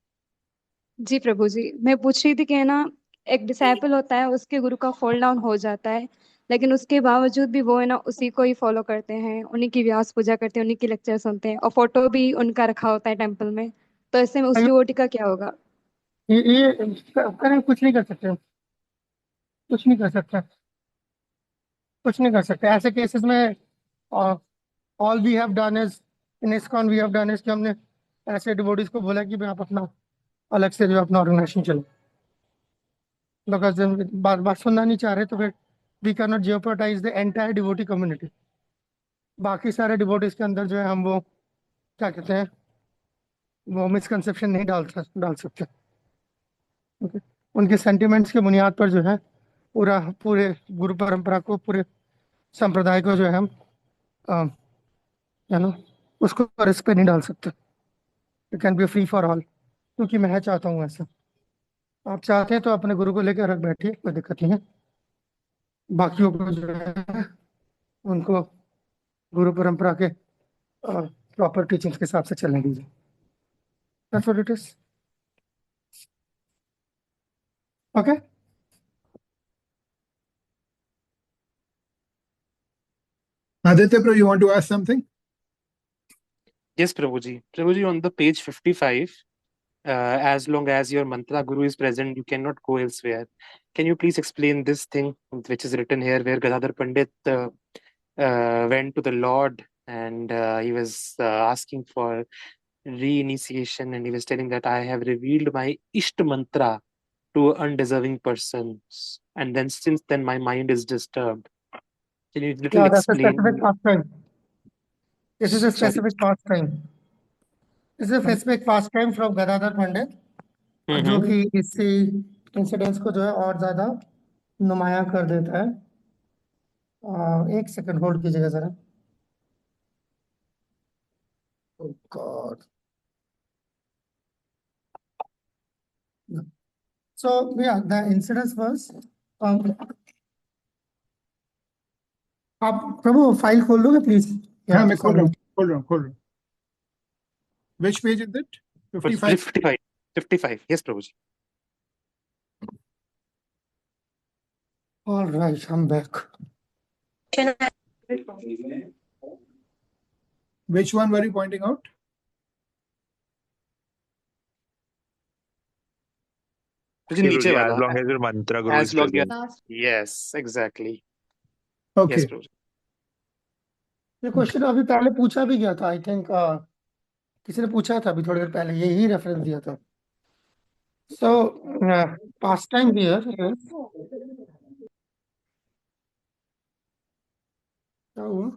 जी प्रभु जी, मैं पूछ रही थी कि ना एक डिसाइपल होता है, उसके गुरु का फॉल डाउन हो जाता है, लेकिन उसके बावजूद भी वो है ना उसी को ही फॉलो करते हैं, उन्हीं की व्यास पूजा करते हैं, उन्हीं की लेक्चर सुनते हैं, और फोटो भी उनका रखा होता है टेम्पल में, तो ऐसे में उस डिवोटी का क्या होगा? ये कुछ नहीं कर सकते, कुछ नहीं कर सकते, कुछ नहीं कर सकते ऐसे केसेस में। All we have done is in ISKCON we have done is कि हमने ऐसे डिवोटीज को बोला कि भाई आप अपना अलग से जो अपना ऑर्गेनाइजेशन चलो। बिकॉज बात सुनना नहीं चाह रहे तो फिर we can not jeopardize the entire devotee community. बाकी सारे डिवोटीज के अंदर जो है हम वो क्या कहते हैं वो मिसकंसेप्शन नहीं डाल सकते। ओके, उनके सेंटिमेंट्स के बुनियाद पर जो है पूरे गुरु परंपरा को, पूरे संप्रदाय को जो है हम उसको रिस्क पे नहीं डाल सकते। It can be free for all, क्योंकि मैं चाहता हूँ ऐसा। आप चाहते हैं तो अपने गुरु को लेकर रख बैठिए, कोई दिक्कत नहीं है। बाकियों को जो है उनको गुरु परंपरा के प्रॉपर टीचिंग्स के हिसाब से चलने दीजिए। That's what it is. Okay. Aditya, Prabhu, you want to ask something? Yes, Prabhuji. Prabhuji, on the page 55, as long as your mantra guru is present, you cannot go elsewhere. Can you please explain this thing which is written here, where Gadadhar Pandit went to the Lord and he was asking for reinitiation, and he was telling that I have revealed my Isht mantra to undeserving persons, and then since then my mind is disturbed. Can you little Yeah, that's a explain? specific pastime. This is a Sorry. specific pastime. This is a specific pastime from Gadadhar Pandit, जो Mhm. कि इसी incidents को जो है और ज्यादा नुमाया कर देता है। एक सेकंड होल्ड कीजिएगा जरा। Oh God. So yeah, the incidents was आप प्रभु फाइल खोल लोगे प्लीज? हाँ, मैं खोल रहा हूँ। Which page is it? 55? 55. 55. Yes, Prabhuji. All right, I'm back. Which one were you pointing out? Prabhuji, नीचे वाला. As long as your mantra guru As is long present. as, yes, exactly. Okay. Yes, Prabhuji. ये question अभी पहले पूछा भी गया था, I think किसी ने पूछा था अभी थोड़ी देर पहले, यही रेफरेंस दिया था। सो पास्ट टाइम हियर क्या हुआ?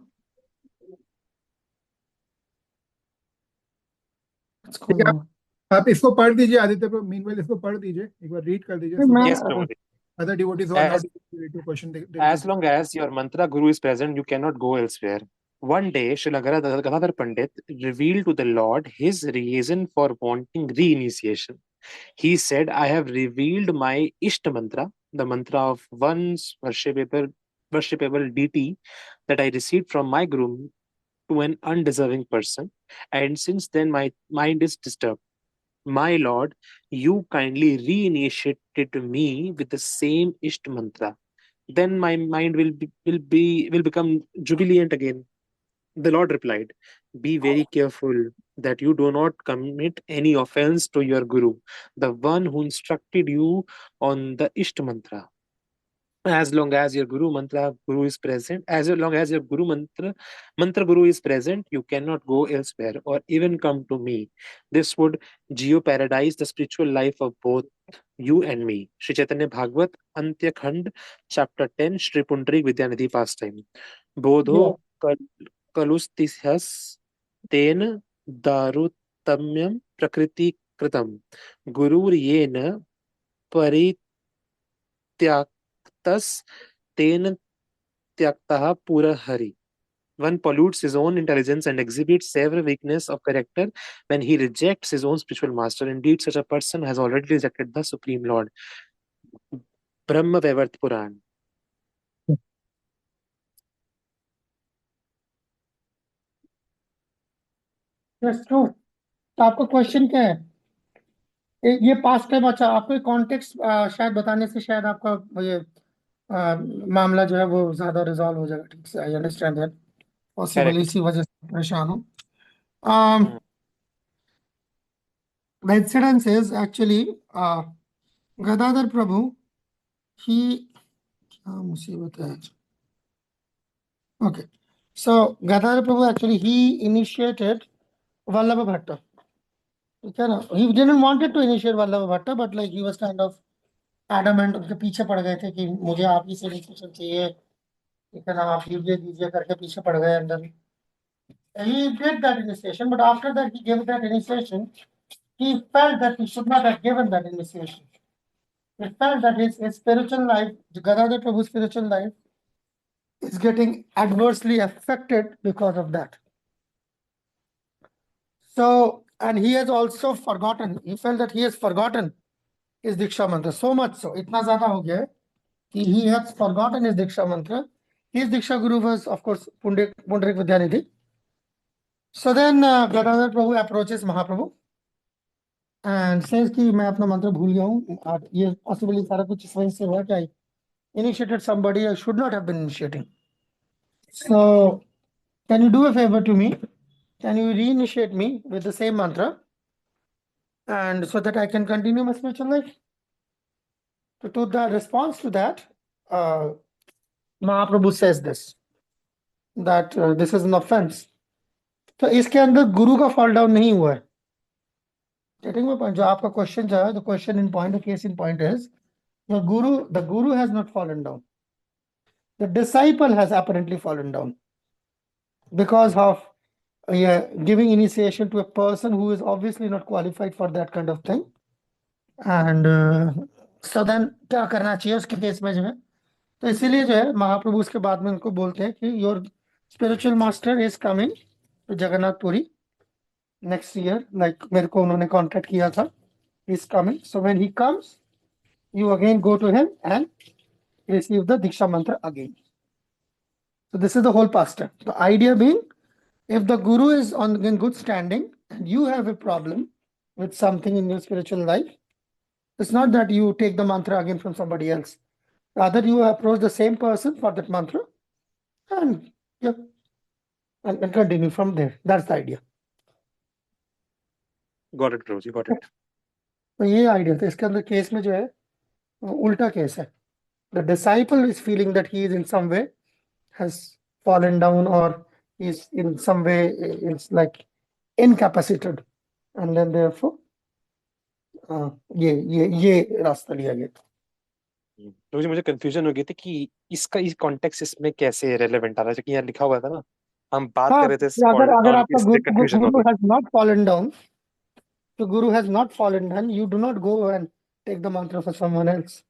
ठीक है, आप इसको पढ़ दीजिए आदित्य पर, मीनवाइल इसको पढ़ दीजिए, एक बार रीड कर दीजिए। Yes, Prabhuji. Other devotees who are not related to question. As long as your mantra guru is present, you cannot go elsewhere. One day, Srila Gadadhar Pandit revealed to the Lord his reason for wanting reinitiation. He said, I have revealed my Ishta mantra, the mantra of one's worshipable deity that I received from my guru to an undeserving person, and since then my mind is disturbed. My Lord, you kindly reinitiated me with the same Ishta mantra. Then my mind will become jubilant again. The Lord replied, be very careful that you do not commit any offense to your guru, the one who instructed you on the Ishta mantra. As long as your guru is present, as long as your mantra guru is present, you cannot go elsewhere or even come to me. This would jeopardize the spiritual life of both you and me. Shri Chaitanya Bhagavat, Antya Khand, Chapter 10, Shri Pundarik Vidyanidhi Pastime. Bodho kalustishas ten darutamyam prakriti kritam gurur yena parityakas ten tyaktaha pura hari. One pollutes his own intelligence and exhibits severe weakness of character when he rejects his own spiritual master. Indeed, such a person has already rejected the Supreme Lord. Brahma Vaivarta Puran. That's true. तो आपका question क्या है? ये past time, अच्छा आपको context शायद बताने से शायद आपका ये मामला जो है वो ज्यादा रिजॉल्व हो जाएगा ठीक से। आई अंडरस्टैंड दैट, पॉसिबल इसी वजह से परेशान हूँ। The incident is actually Gadadhar Prabhu, he क्या मुसीबत है? Okay, so Gadadhar Prabhu actually he initiated Vallabha Bhatta. He didn't wanted to initiate Vallabha Bhatta, but like he was kind of adamant उनके पीछे पड़ गए थे कि मुझे आप ही से इनिशिएशन चाहिए, ठीक है ना, आप दीजिए दीजिए करके पीछे पड़ गए अंदर। He did that initiation, but after that he gave that initiation. He felt that he should not have given that initiation. He felt that his spiritual life, Gadadhar Prabhu's spiritual life, is getting adversely affected because of that. So, and he has also forgotten, he felt that he has forgotten his Diksha mantra, so much so, itna zyada ho gaya कि he has forgotten his Diksha mantra. His Diksha Guru was, of course, Pundarik Vidyanidhi. So then Gadadhar Prabhu approaches Mahaprabhu and says कि मैं अपना मंत्र भूल गया हूँ और ये पॉसिबली सारा कुछ इस वजह से हुआ कि I initiated somebody I should not have been initiating. So can you do a favor to me? Can you reinitiate me with the same mantra, and so that I can continue my spiritual life? So to the response to that, Mahaprabhu says this, that this is an offense. तो इसके अंदर गुरु का fall down नहीं हुआ है. Getting my point? जो आपका question था, the question in point, the case in point is the guru has not fallen down. The disciple has apparently fallen down because of giving initiation to a person who is obviously not qualified for that kind of thing. And so then क्या करना चाहिए उसके case में जो है, तो इसीलिए जो है महाप्रभु उसके बाद में उनको बोलते हैं कि your spiritual master is coming to Jagannathpuri next year. Like मेरे को उन्होंने कॉन्टेक्ट किया था, is coming. So when he comes you again go to him and receive the Diksha mantra again. So this is the whole pastor. The idea being, if the guru is in good standing and you have a problem with something in your spiritual life, it's not that you take the mantra again from somebody else. Rather, you approach the same person for that mantra and and continue from there. That's the idea. Got it, Prabhuji, got it. तो ये idea था. इसके अंदर case में जो है उल्टा case है. The disciple is feeling that he is in some way has fallen down or is in some way is like incapacitated, and then therefore ये रास्ता लिया गया. तो मुझे कंफ्यूजन हो गई थी कि इसका इस कॉन्टेक्स्ट इसमें कैसे रेलेवेंट आ रहा है, क्योंकि यहाँ लिखा हुआ था ना, हम बात कर रहे थे अगर आपका कंफ्यूजन हो guru गई. has not fallen down, the guru has not fallen down, you do not go and take the mantra for someone else.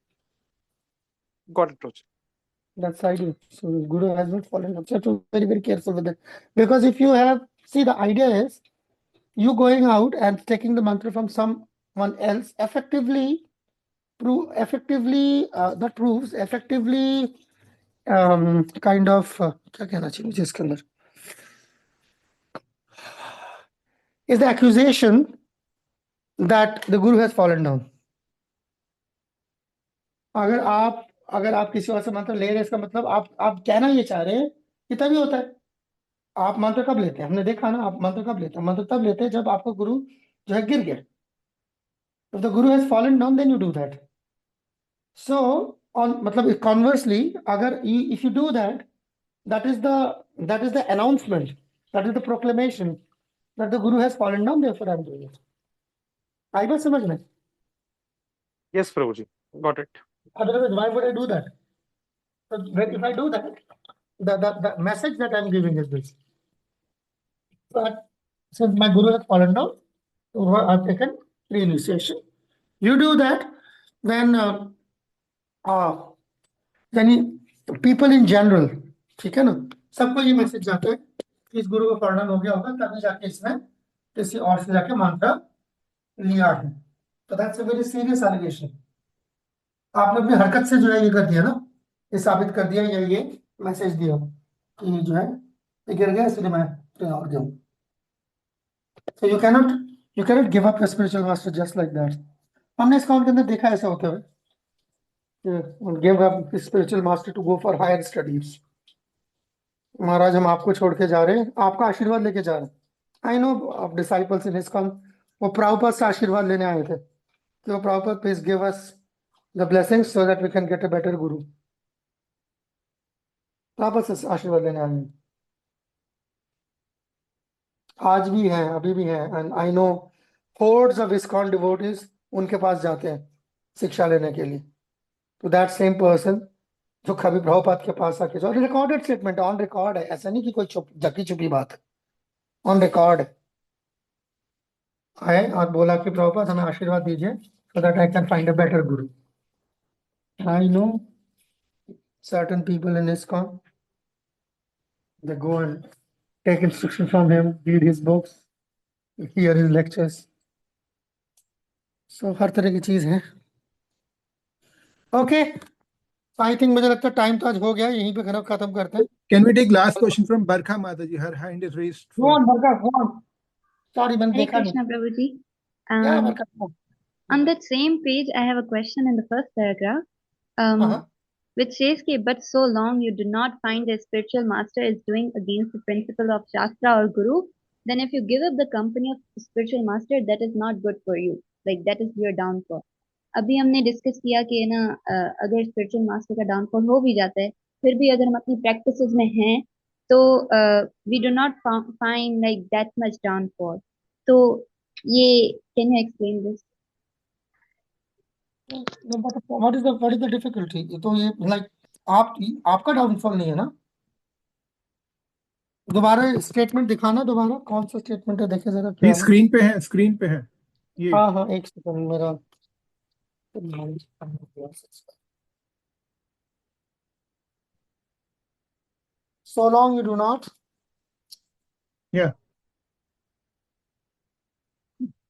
Got it, Prabhuji. That's the idea. So guru has not fallen down. So to be very, very careful with it. Because if you have, see, the idea is you going out and taking the mantra from someone else effectively that proves effectively kind of क्या कहना चाहिए मुझे इसके अंदर, is the accusation that the guru has fallen down. अगर आप किसी और से मंत्र ले रहे हैं, इसका मतलब आप कहना ये चाह रहे हैं कि तभी होता है. आप मंत्र कब लेते हैं? हमने देखा ना, आप मंत्र कब लेते हैं? मंत्र तब लेते हैं जब आपका गुरु जो है गिर गया. If the guru has fallen down, then you do that. So मतलब conversely, अगर if you do that, that is the announcement, that is the proclamation that the guru has fallen down, therefore I am doing it. आई बात समझ में? Yes, Prabhuji, got it. Otherwise, why would I do that? So if I do that, the message that I'm giving is this: that since my guru has fallen down, I've taken pre-initiation. You do that, then people in general, ठीक है ना, सबको ये message जाता है कि इस गुरु को फॉल डाउन हो गया होगा, तभी जाके इसने किसी और से जाके मंत्र लिया है. तो that's a very serious allegation. आपने अपनी हरकत से जो है ये कर दिया ना, ये साबित कर दिया या ये मैसेज दिया कि जो है ये गिर गया इसलिए मैं कहीं और गया हूँ. So you cannot give up your spiritual master just like that. हमने इस काउंट के अंदर देखा ऐसा होते हुए, give up his spiritual master to go for higher studies. महाराज हम आपको छोड़ के जा रहे हैं, आपका आशीर्वाद लेके जा रहे हैं. I know of disciples in ISKCON, वो प्रभुपाद से आशीर्वाद लेने आए थे कि वो Prabhupada please give us the blessings so that we can get a better guru. Prabhupada से आशीर्वाद लेने आए हैं. आज भी हैं, अभी भी हैं. And I know hordes of ISKCON devotees उनके पास जाते हैं शिक्षा लेने के लिए. to that same person जो कभी प्रभुपाद के पास आके जो रिकॉर्डेड स्टेटमेंट ऑन रिकॉर्ड है, ऐसा नहीं कि कोई जकी छुपी बात है, ऑन रिकॉर्ड आए और बोला कि प्रभुपाद हमें आशीर्वाद दीजिए so that I can find a better guru. I know certain people in ISKCON, they go and take instruction from him, read his books, hear his lectures. So हर तरह की चीज है. ओके, आई थिंक मुझे लगता है time तो आज हो गया, यहीं पे खत्म करते हैं. Can we take last question from Barkha Mataji? Her hand is raised. Go on, Barkha, go on. Sorry, मैंने Hare देखा नहीं. Krishna, Prabhuji. Yeah, Barkha. On that same page, I have a question in the first paragraph, which says, "Ki, but so long you do not find the spiritual master is doing against the principle of Shastra or Guru, then if you give up the company of spiritual master, that is not good for you. Like that is your downfall." अभी हमने discuss किया कि ना अगर spiritual master का downfall हो भी जाता है, फिर भी अगर हम अपनी प्रैक्टिसेस में हैं तो we do not find like that much downfall. तो ये can you explain this? No, but what is the difficulty? तो ये like आपका डाउनफॉल नहीं है ना. दोबारा स्टेटमेंट दिखाना, दोबारा कौन सा स्टेटमेंट है, देखे जरा क्या ये है. स्क्रीन पे है, स्क्रीन पे है ये. हाँ हाँ, एक सेकंड मेरा. So long you do not. Yeah.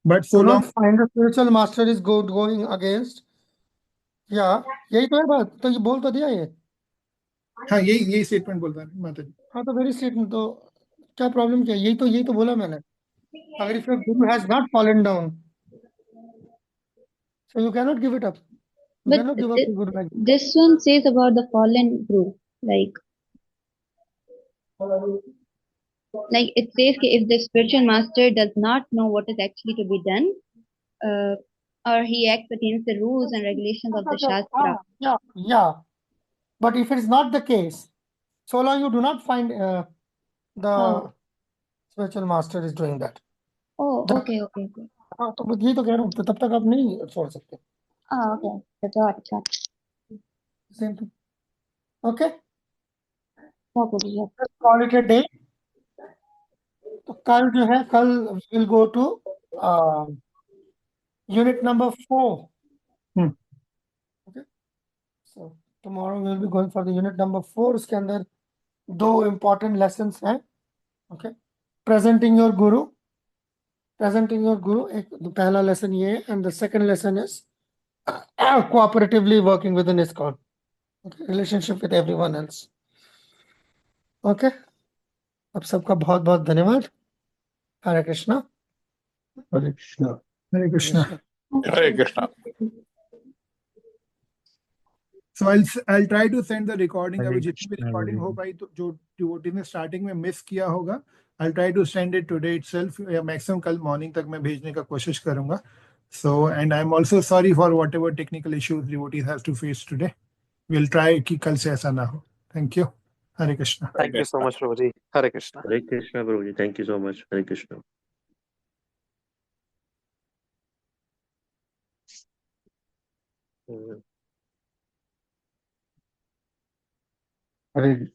But so long. Find the spiritual master is going against. Yeah, यही तो है बात. तो ये बोल तो दिया ये. हाँ, यही स्टेटमेंट बोलता है माता जी. हाँ, तो वेरी स्टेटमेंट. तो क्या प्रॉब्लम क्या है? यही तो बोला मैंने. अगर if your guru has not fallen down, so you cannot give it up. You But cannot give up the guru like that. this one says about the fallen guru, like it says that if the spiritual master does not know what is actually to be done, or he acts against the rules and regulations of the Shastra. Yeah. But if it is not the case, so long you do not find the spiritual master is doing that. Oh, okay. हाँ, तो यही तो कह रहा हूँ. तो तब तक आप नहीं छोड़ सकते. Okay. That's all. अच्छा. Same thing. Okay. Okay. Let's call it a day. तो कल जो है, कल we will go to unit number 4. Okay. So tomorrow we will be going for the unit number 4. उसके अंदर 2 important lessons हैं. Okay. Presenting your guru. एक पहला lesson ये है, and the second lesson is cooperatively working within ISKCON. Okay. Relationship with everyone else. Okay. अब सबका बहुत बहुत धन्यवाद. हरे कृष्णा. हरे कृष्णा. हरे कृष्णा. हरे Krishna. So I'll try to send the recording. अभी जितनी भी recording हो पाई तो जो devotee ने starting में miss किया होगा, I'll try to send it today itself. या maximum कल morning तक मैं भेजने का कोशिश करूँगा. So and I'm also sorry for whatever technical issues devotees have to face today. We'll try कि कल से ऐसा ना हो. Thank you. Hare Krishna. Thank you so much, Prabhuji. Hare Krishna. Hare Krishna, Prabhuji. Thank you so much. Hare Krishna. Hare